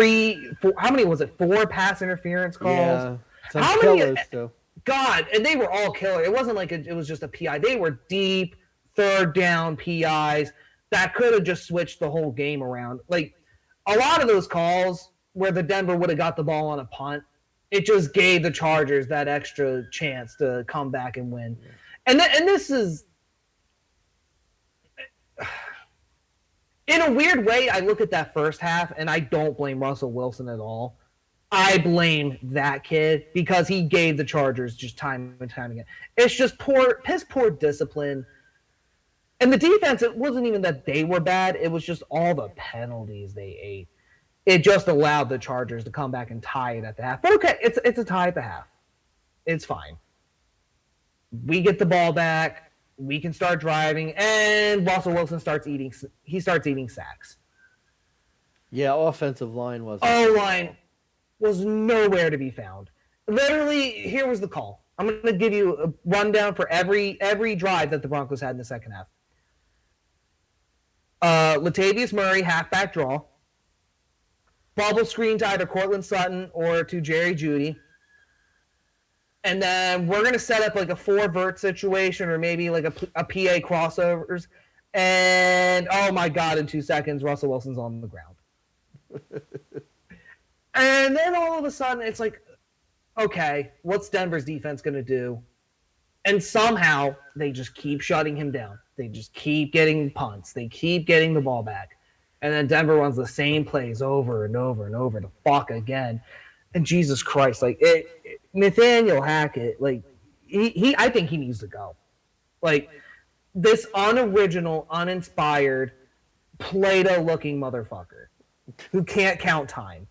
how many was it? 4 pass interference calls? Yeah, some how killers many, too. God, and they were all killer. It wasn't like it was just a PI. They were deep, third down PIs that could have just switched the whole game around. Like, a lot of those calls where the Denver would have got the ball on a punt, it just gave the Chargers that extra chance to come back and win. And this is in a weird way, I look at that first half and I don't blame Russell Wilson at all. I blame that kid because he gave the Chargers just time and time again. It's just piss poor discipline. And the defense, it wasn't even that they were bad. It was just all the penalties they ate. It just allowed the Chargers to come back and tie it at the half. But okay, it's a tie at the half. It's fine. We get the ball back. We can start driving, and Russell Wilson starts eating sacks. Yeah, offensive line was. O-line was nowhere to be found. Literally, here was the call. I'm going to give you a rundown for every drive that the Broncos had in the second half. Latavius Murray, halfback draw. Bubble screen to either Cortland Sutton or to Jerry Jeudy. And then we're going to set up like a 4-vert situation or maybe like a PA crossovers. And, oh my God, in 2 seconds, Russell Wilson's on the ground. And then all of a sudden, it's like, okay, what's Denver's defense going to do? And somehow, they just keep shutting him down. They just keep getting punts. They keep getting the ball back. And then Denver runs the same plays over and over and over to fuck again. And Jesus Christ, like, Nathaniel Hackett, like, I think he needs to go. Like, this unoriginal, uninspired, Play-Doh-looking motherfucker who can't count time.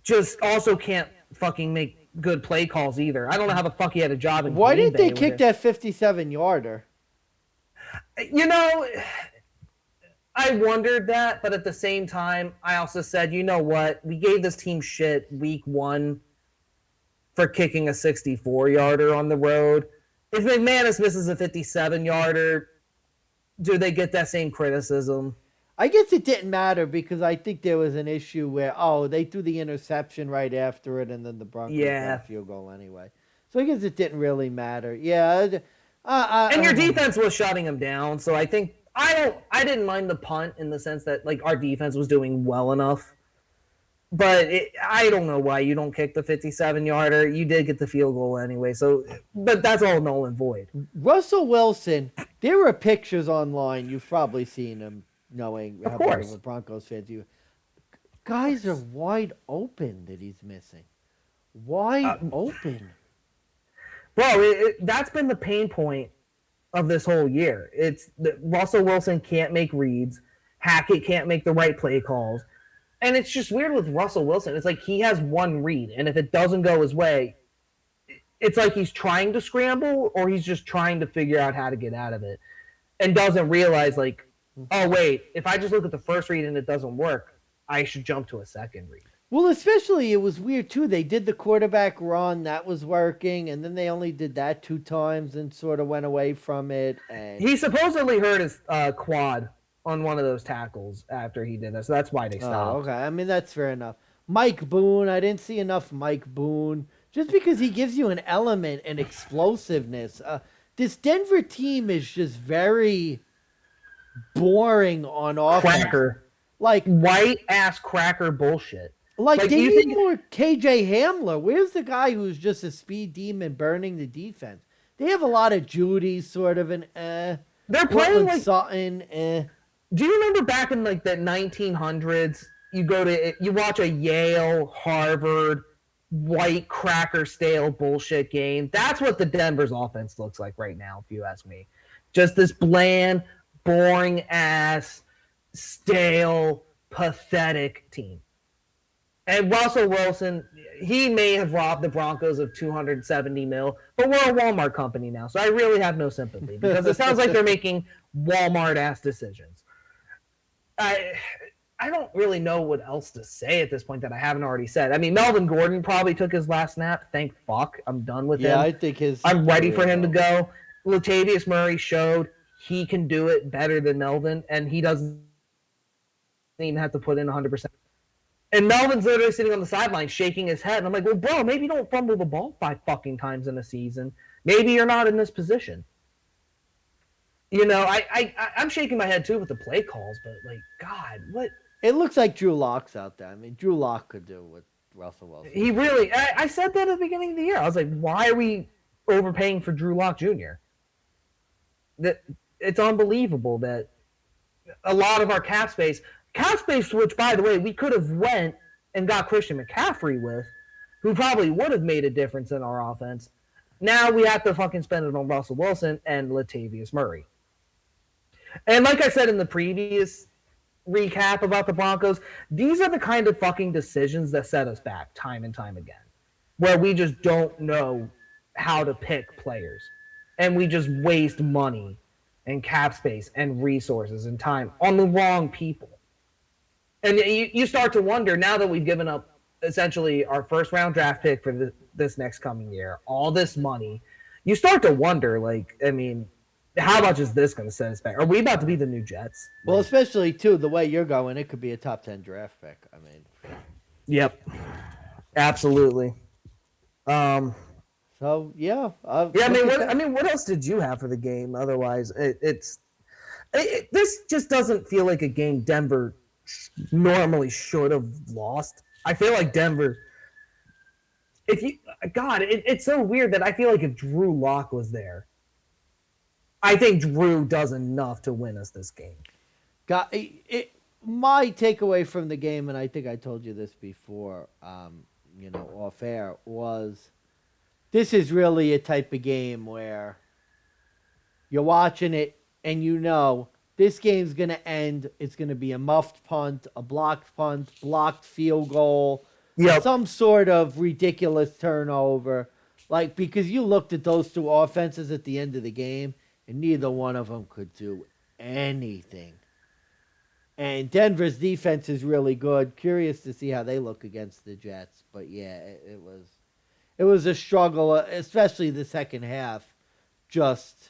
Just also can't fucking make good play calls either. I don't know how the fuck he had a job in Why Green didn't they Bay kick that 57-yarder? You know, I wondered that, but at the same time, I also said, you know what? We gave this team shit week 1 for kicking a 64-yarder on the road. If McManus misses a 57-yarder, do they get that same criticism? I guess it didn't matter because I think there was an issue where, they threw the interception right after it, and then the Broncos got a field goal anyway. So I guess it didn't really matter. Yeah. And your defense was shutting him down, so I think I didn't mind the punt in the sense that like our defense was doing well enough. But I don't know why you don't kick the 57-yarder. You did get the field goal anyway, so but that's all null and void. Russell Wilson, there were pictures online. You've probably seen them. Knowing how big of a Broncos fan you, guys are wide open that he's missing. Wide open. Bro, that's been the pain point of this whole year. It's that Russell Wilson can't make reads. Hackett can't make the right play calls. And it's just weird with Russell Wilson. It's like he has one read, and if it doesn't go his way, it's like he's trying to scramble or he's just trying to figure out how to get out of it and doesn't realize, like, oh, wait, if I just look at the first read and it doesn't work, I should jump to a second read. Well, especially it was weird, too. They did the quarterback run. That was working. And then they only did that 2 times and sort of went away from it. And he supposedly hurt his quad on one of those tackles after he did that. So that's why they stopped. Oh, okay. I mean, that's fair enough. Mike Boone. I didn't see enough Mike Boone. Just because he gives you an element and explosiveness. This Denver team is just very boring on offense. Cracker. Like white ass cracker bullshit. Like they need more KJ Hamler. Where's the guy who's just a speed demon burning the defense? They have a lot of Judy, sort of an They're playing like Sutton. Do you remember back in like the 1900s? You watch a Yale, Harvard, white cracker stale bullshit game. That's what the Denver's offense looks like right now, if you ask me. Just this bland, boring ass, stale, pathetic team. And Russell Wilson, he may have robbed the Broncos of $270 million, but we're a Walmart company now, so I really have no sympathy because it sounds like they're making Walmart-ass decisions. I don't really know what else to say at this point that I haven't already said. I mean, Melvin Gordon probably took his last snap. Thank fuck. I'm done with him. Yeah, I think I'm ready for him to go. Latavius Murray showed he can do it better than Melvin, and he doesn't even have to put in 100%. And Melvin's literally sitting on the sideline shaking his head. And I'm like, well, bro, maybe don't fumble the ball 5 fucking times in a season. Maybe you're not in this position. You know, I'm shaking my head, too, with the play calls. But, like, God, what? It looks like Drew Lock's out there. I mean, Drew Lock could do what Russell Wilson. He really – I said that at the beginning of the year. I was like, why are we overpaying for Drew Lock Jr.? it's unbelievable that a lot of our cap space, which by the way we could have went and got Christian McCaffrey with, who probably would have made a difference in our offense. Now we have to fucking spend it on Russell Wilson and Latavius Murray. And like I said in the previous recap about the Broncos, these are the kind of fucking decisions that set us back time and time again, where we just don't know how to pick players, and we just waste money and cap space and resources and time on the wrong people. And you start to wonder now that we've given up essentially our first round draft pick for this next coming year, all this money, you start to wonder, like, I mean, how much is this going to set us back? Are we about to be the new Jets? Well, especially too the way you're going, it could be a top 10 draft pick. I mean, yep, absolutely. So yeah, yeah. I mean, what else did you have for the game? Otherwise, this just doesn't feel like a game Denver normally should have lost. I feel like Denver. If you, God, it's so weird that I feel like if Drew Lock was there, I think Drew does enough to win us this game. My takeaway from the game, and I think I told you this before, off air, was this is really a type of game where you're watching it and this game's going to end. It's going to be a muffed punt, a blocked punt, blocked field goal, some sort of ridiculous turnover. Like, because you looked at those two offenses at the end of the game, and neither one of them could do anything. And Denver's defense is really good. Curious to see how they look against the Jets. But yeah, it was a struggle, especially the second half. Just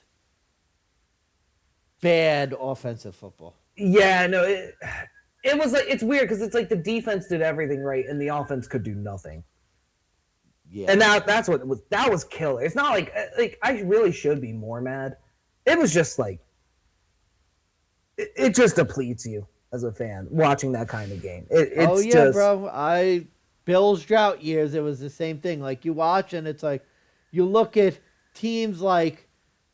bad offensive football. Yeah, no, it was like, it's weird because it's like the defense did everything right and the offense could do nothing. Yeah, and that's what it was. That was killer. It's not like I really should be more mad. It was just like it just depletes you as a fan watching that kind of game. It's just, bro. Bill's drought years, it was the same thing. Like, you watch and it's like you look at teams like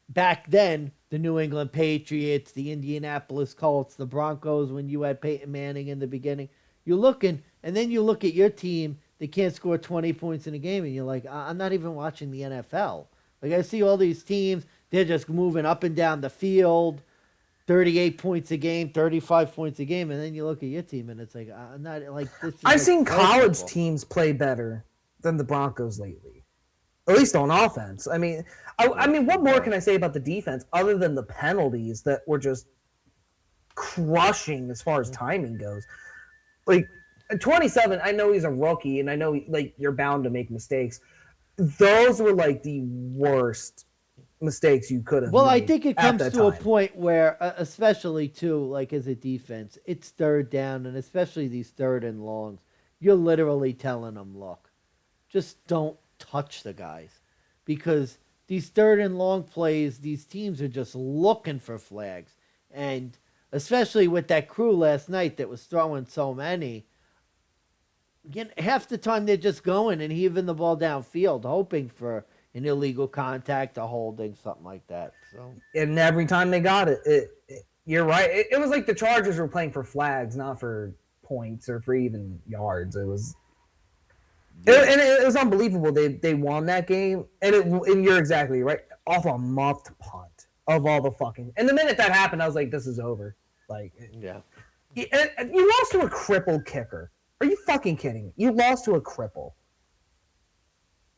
back then, the New England Patriots, the Indianapolis Colts, the Broncos when you had Peyton Manning in the beginning. You're looking, and then you look at your team that can't score 20 points in a game, and you're like, I'm not even watching the NFL. Like, I see all these teams, they're just moving up and down the field, 38 points a game, 35 points a game, and then you look at your team, and it's like, I'm not, like, this is I've like seen college teams play better than the Broncos lately, at least on offense. I mean, what more can I say about the defense other than the penalties that were just crushing as far as timing goes? Like, 27, I know he's a rookie, and I know you're bound to make mistakes. Those were like the worst mistakes you could have made. Well, I think it comes to a point where, especially too, like as a defense, it's third down, and especially these third and longs, you're literally telling them, look, just don't touch the guys, because these third and long plays, these teams are just looking for flags, and especially with that crew last night that was throwing so many. Again, half the time they're just going and heaving the ball downfield, hoping for an illegal contact, a holding, something like that. So, and every time they got it, you're right. It was like the Chargers were playing for flags, not for points or for even yards. It was, and it was unbelievable. They won that game, and you're exactly right. Off a muffed punt of all the fucking. And the minute that happened, I was like, this is over. Like, yeah, you lost to a crippled kicker. Are you fucking kidding? You lost to a cripple.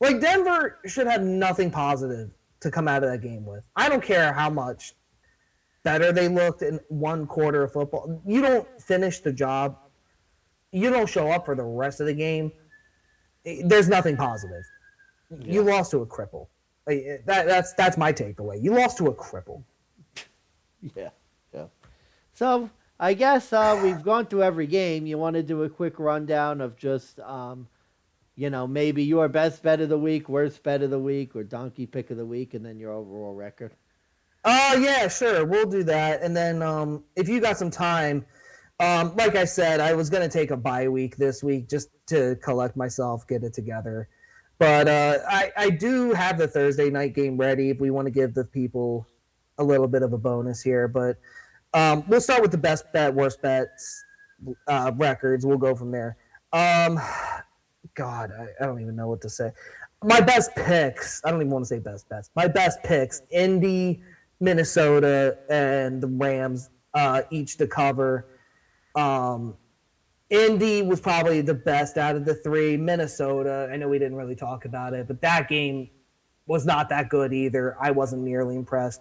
Like, Denver should have nothing positive to come out of that game with. I don't care how much better they looked in one quarter of football. You don't finish the job. You don't show up for the rest of the game. There's nothing positive. Yeah. You lost to a cripple. That's my takeaway. You lost to a cripple. Yeah. So I guess we've gone through every game. You want to do a quick rundown of just, maybe your best bet of the week, worst bet of the week, or donkey pick of the week, and then your overall record? Yeah, sure. We'll do that. And then if you got some time, like I said, I was going to take a bye week this week just to collect myself, get it together. But I do have the Thursday night game ready if we want to give the people a little bit of a bonus here, but we'll start with the best bet, worst bets records. We'll go from there. Um, God, I don't even know what to say. My best picks. I don't even want to say best bets. My best picks: Indy, Minnesota, and the Rams, each to cover. Um, Indy was probably the best out of the three. Minnesota, I know we didn't really talk about it, but that game was not that good either. I wasn't nearly impressed.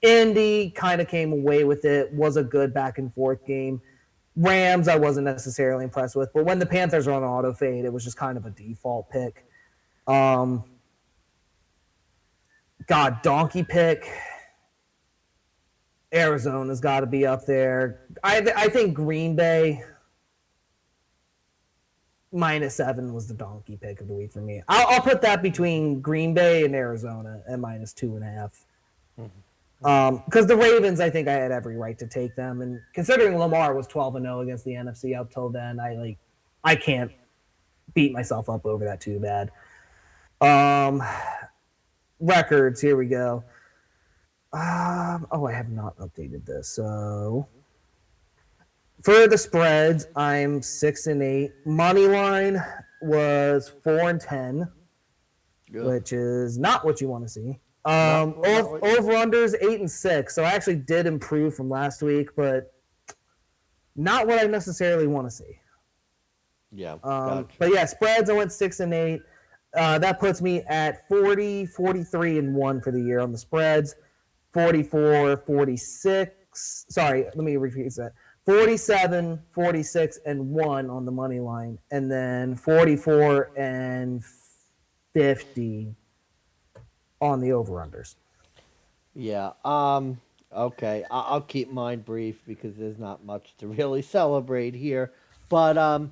Indy kind of came away with it, was a good back and forth game. Rams, I wasn't necessarily impressed with, but when the Panthers were on auto fade, it was just kind of a default pick. Um, God, donkey pick. Arizona's got to be up there. I think Green Bay -7 was the donkey pick of the week for me. I'll put that between Green Bay and Arizona at -2.5. Because the Ravens, I think I had every right to take them, and considering Lamar was 12-0 against the NFC up till then, I can't beat myself up over that too bad. Um, records, here we go. I have not updated this. So for the spreads, I'm 6-8. Money line was 4-10, Ugh. which is not what you want to see. Not what Over unders 8-6. So I actually did improve from last week, but not what I necessarily want to see. Yeah, gotcha. But yeah, spreads, I went 6-8. That puts me at 40, 43, and 1 for the year on the spreads. 44, 46. Sorry, let me repeat that. 47, 46, and 1 on the money line. And then 44 and 50 on the over-unders. Yeah. Okay. I'll keep mine brief because there's not much to really celebrate here. But I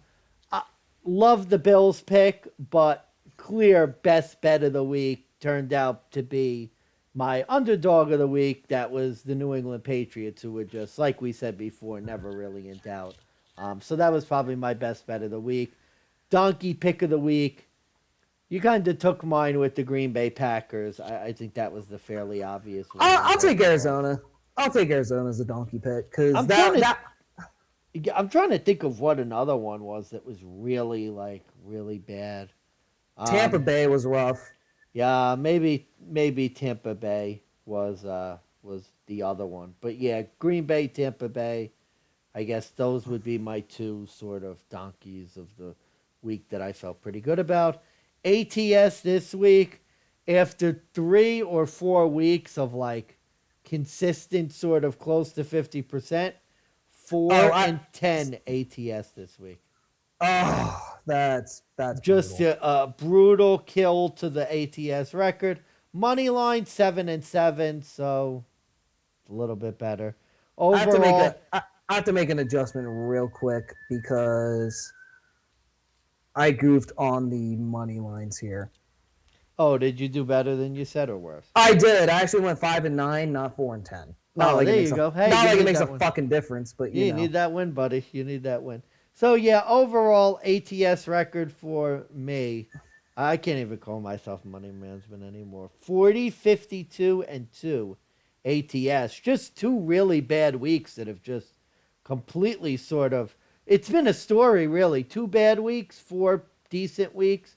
love the Bills pick, but clear best bet of the week turned out to be my underdog of the week. That was the New England Patriots, who were just, like we said before, never really in doubt. So that was probably my best bet of the week. Donkey pick of the week. You kind of took mine with the Green Bay Packers. I think that was the fairly obvious one. I'll take Arizona. I'll take Arizona as a donkey pick because I'm trying to. I'm trying to think of what another one was that was really really bad. Tampa Um, Bay was rough. yeah, maybe Tampa Bay was the other one, but yeah, Green Bay, Tampa Bay. I guess those would be my two sort of donkeys of the week that I felt pretty good about. ATS this week, after 3 or 4 weeks of consistent sort of close to 50%, Oh, 4-10 ATS this week. That's Just brutal. a brutal kill to the ATS record. Money line 7-7, so a little bit better. I have to make Overall, I have to make an adjustment real quick because I goofed on the money lines here. oh, did you do better than you said or worse? I did. I actually went 5-9, not 4-10. Not Oh, like it there makes you a go. Hey, not you like it need makes a that one. fucking difference, but You need that win, buddy. You need that win. So yeah, overall ATS record for me, I can't even call myself money management anymore. 40, 52, and 2 ATS. Just two really bad weeks that have just completely sort of, it's been a story really. 2 bad weeks, 4 decent weeks.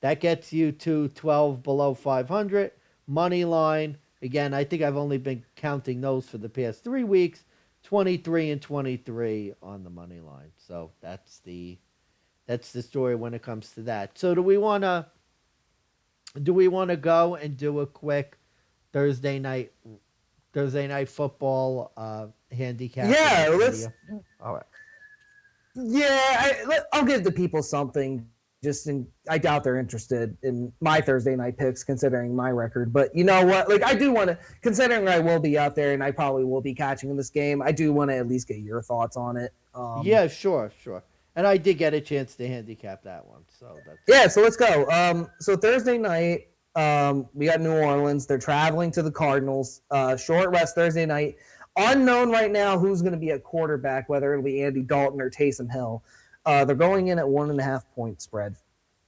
That gets you to 12 below 500. Money line, again, I think I've only been counting those for the past 3 weeks. 23 and 23 on the money line. So that's the story when it comes to that. So do we want to go and do a quick Thursday night Thursday night football handicap yeah, let's video? All right. I'll give the people something. I doubt they're interested in my Thursday night picks, considering my record. But you know what? Like, I do want to, considering I will be out there and I probably will be catching in this game. I do want to at least get your thoughts on it. Yeah, sure, sure. And I did get a chance to handicap that one, so that's Yeah, so let's go. So Thursday night, we got New Orleans. They're traveling to the Cardinals. Short rest Thursday night. Unknown right now who's going to be at quarterback, whether it'll be Andy Dalton or Taysom Hill. They're going in at 1.5 point spread.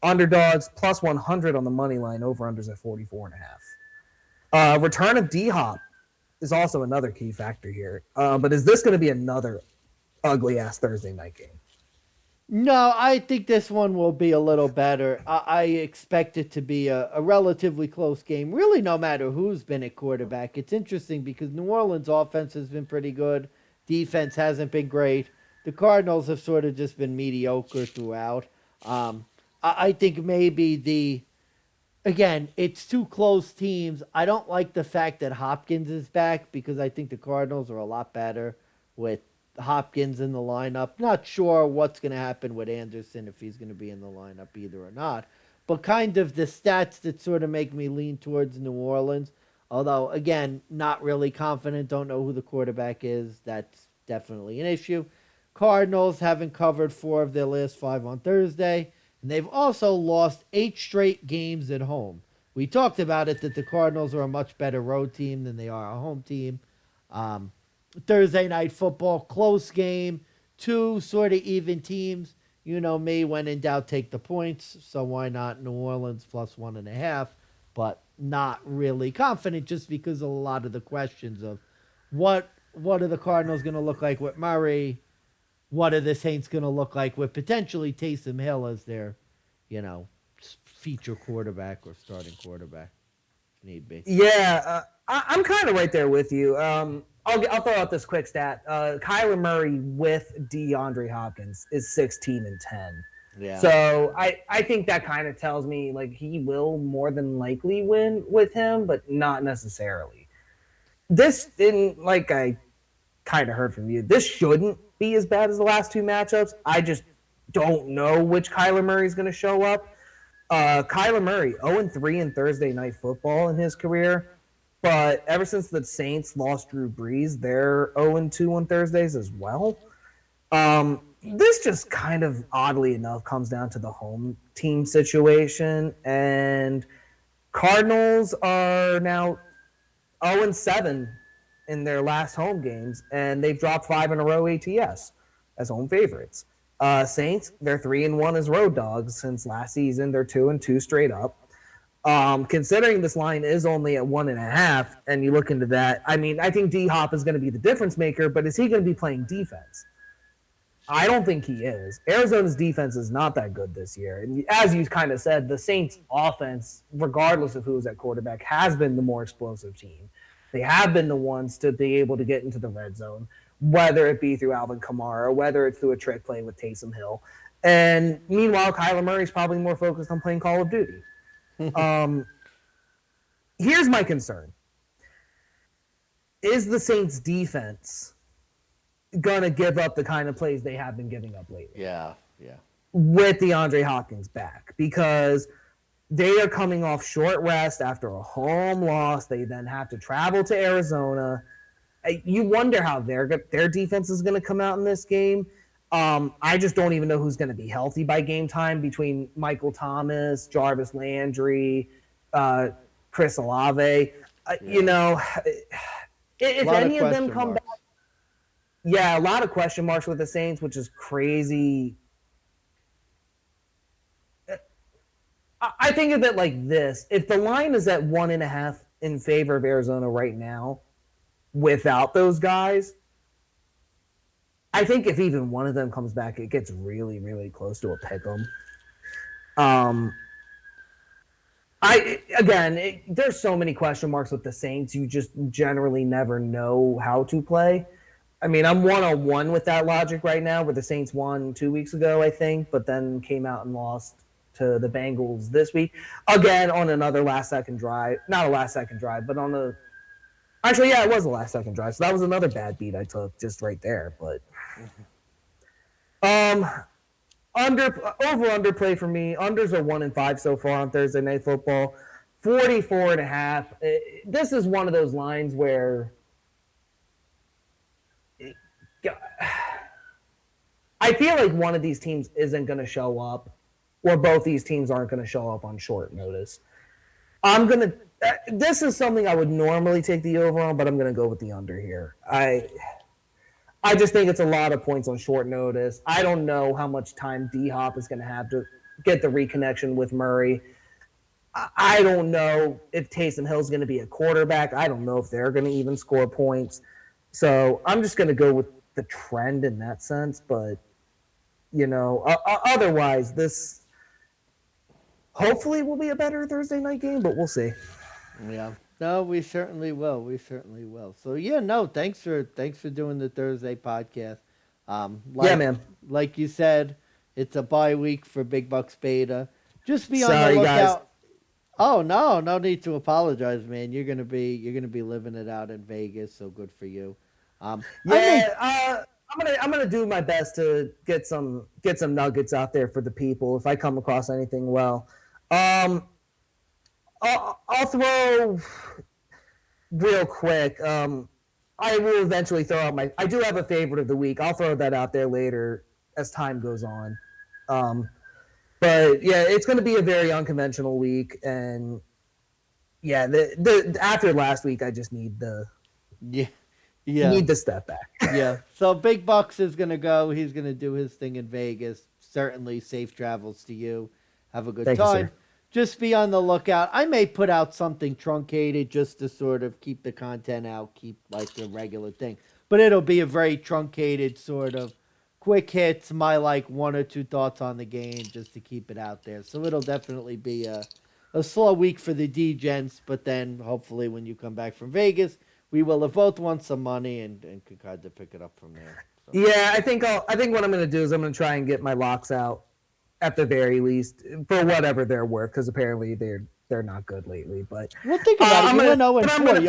Underdogs plus 100 on the money line. Over unders at 44.5. Return of D Hop. is also another key factor here. But is this going to be another ugly ass Thursday night game? No, I think this one will be a little better. I expect it to be a relatively close game, really, no matter who's been at quarterback. It's interesting because New Orleans' offense has been pretty good, defense hasn't been great. The Cardinals have sort of just been mediocre throughout. I think maybe again, it's two close teams. I don't like the fact that Hopkins is back because I think the Cardinals are a lot better with Hopkins in the lineup. Not sure what's going to happen with Anderson if he's going to be in the lineup either or not. But kind of the stats that sort of make me lean towards New Orleans. Although, again, not really confident, don't know who the quarterback is. That's definitely an issue. Cardinals haven't covered 4 of their last 5 on Thursday. And they've also lost 8 straight games at home. We talked about it that the Cardinals are a much better road team than they are a home team. Um, Thursday night football, close game, two sort of even teams. You know me, when in doubt, take the points. So why not New Orleans plus 1.5? But not really confident just because of a lot of the questions of what are the Cardinals going to look like with Murray? What are the Saints going to look like with potentially Taysom Hill as their, you know, feature quarterback or starting quarterback, if need be? Yeah, I'm kind of right there with you. I'll throw out this quick stat. Kyler Murray with DeAndre Hopkins is 16-10. Yeah. So I think that kind of tells me like he will more than likely win with him, but not necessarily. This didn't like I kind of heard from you. This shouldn't be as bad as the last two matchups. I just don't know which Kyler Murray is going to show up. Kyler Murray, 0-3 in Thursday night football in his career. But ever since the Saints lost Drew Brees, they're 0-2 on Thursdays as well. This just kind of oddly enough comes down to the home team situation. And Cardinals are now 0-7 in their last home games, and they've dropped 5 in a row ATS as home favorites. Saints, they're 3-1 as road dogs since last season. They're 2-2 straight up. Considering this line is only at 1.5, and you look into that, I mean, I think D Hop is going to be the difference maker, but is he going to be playing defense? I don't think he is. Arizona's defense is not that good this year. And as you kind of said, the Saints offense, regardless of who's at quarterback, has been the more explosive team. They have been the ones to be able to get into the red zone, whether it be through Alvin Kamara, whether it's through a trick play with Taysom Hill. And meanwhile, Kyler Murray's probably more focused on playing Call of Duty. Here's my concern. Is the Saints defense going to give up the kind of plays they have been giving up lately? Yeah. With DeAndre Hopkins back, because they are coming off short rest after a home loss. They then have to travel to Arizona. You wonder how their defense is going to come out in this game. I just don't even know who's going to be healthy by game time between Michael Thomas, Jarvis Landry, Chris Olave. You know, if any of them come back, yeah, a lot of question marks with the Saints, which is crazy. I think of it like this. If the line is at 1.5 in favor of Arizona right now, without those guys, I think if even one of them comes back, it gets really, really close to a pick 'em. There's so many question marks with the Saints. You just generally never know how to play. I mean, I'm 1-1 with that logic right now, where the Saints won 2 weeks ago, I think, but then came out and lost to the Bengals this week. Again, on another last-second drive. Not a last-second drive, but on a... Actually, yeah, it was a last-second drive, so that was another bad beat I took just right there. But over-under play for me. Unders are 1-5 so far on Thursday Night Football. 44.5. This is one of those lines where... I feel like one of these teams isn't going to show up, or both these teams aren't going to show up on short notice. This is something I would normally take the over on, but I'm going to go with the under here. I just think it's a lot of points on short notice. I don't know how much time D-Hop is going to have to get the reconnection with Murray. I don't know if Taysom Hill's going to be a quarterback. I don't know if they're going to even score points. So I'm just going to go with the trend in that sense. But, otherwise, this hopefully will be a better Thursday night game, but we'll see. Yeah. No, we certainly will. We certainly will. So yeah, no, thanks for doing the Thursday podcast. Um, Yeah, like man. like you said, it's a bye week for Big Bucks Beta. Just be on the Sorry, guys. lookout. Oh no, no need to apologize, man. You're gonna be living it out in Vegas, so good for you. I may Yeah, I'm gonna do my best to get some nuggets out there for the people if I come across anything well. Um, I'll throw real quick. I will eventually throw out my. I do have a favorite of the week. I'll throw that out there later as time goes on. Um, but yeah, it's going to be a very unconventional week, and yeah, the after last week, I just yeah yeah need to step back. yeah. So Big Bucks is gonna go. He's gonna do his thing in Vegas. Certainly, safe travels to you. Have a good Thank you, time. sir. Just be on the lookout. I may put out something truncated just to sort of keep the content out, keep like the regular thing. But it'll be a very truncated sort of quick hits, my like one or two thoughts on the game just to keep it out there. So it'll definitely be a slow week for the DeGents, but then hopefully when you come back from Vegas, we will have both won some money and could kind of pick it up from there. So Yeah, I think what I'm going to do is I'm going to try and get my locks out at the very least for whatever they're worth because apparently they're not good lately. But well, think about it. I'm You gonna, went 0 but and I'm 4. gonna.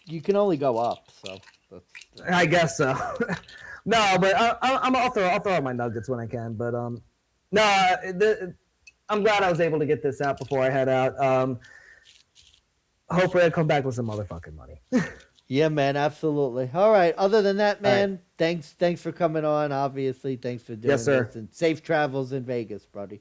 You can only go up. So that's I guess so. No, but I'll throw out my nuggets when I can. But no, I'm glad I was able to get this out before I head out. Hopefully I come back with some motherfucking money. yeah, man, absolutely. All right. Other than that, All right. man, thanks for coming on. Obviously, thanks for Yes, doing sir. this and safe travels in Vegas, buddy.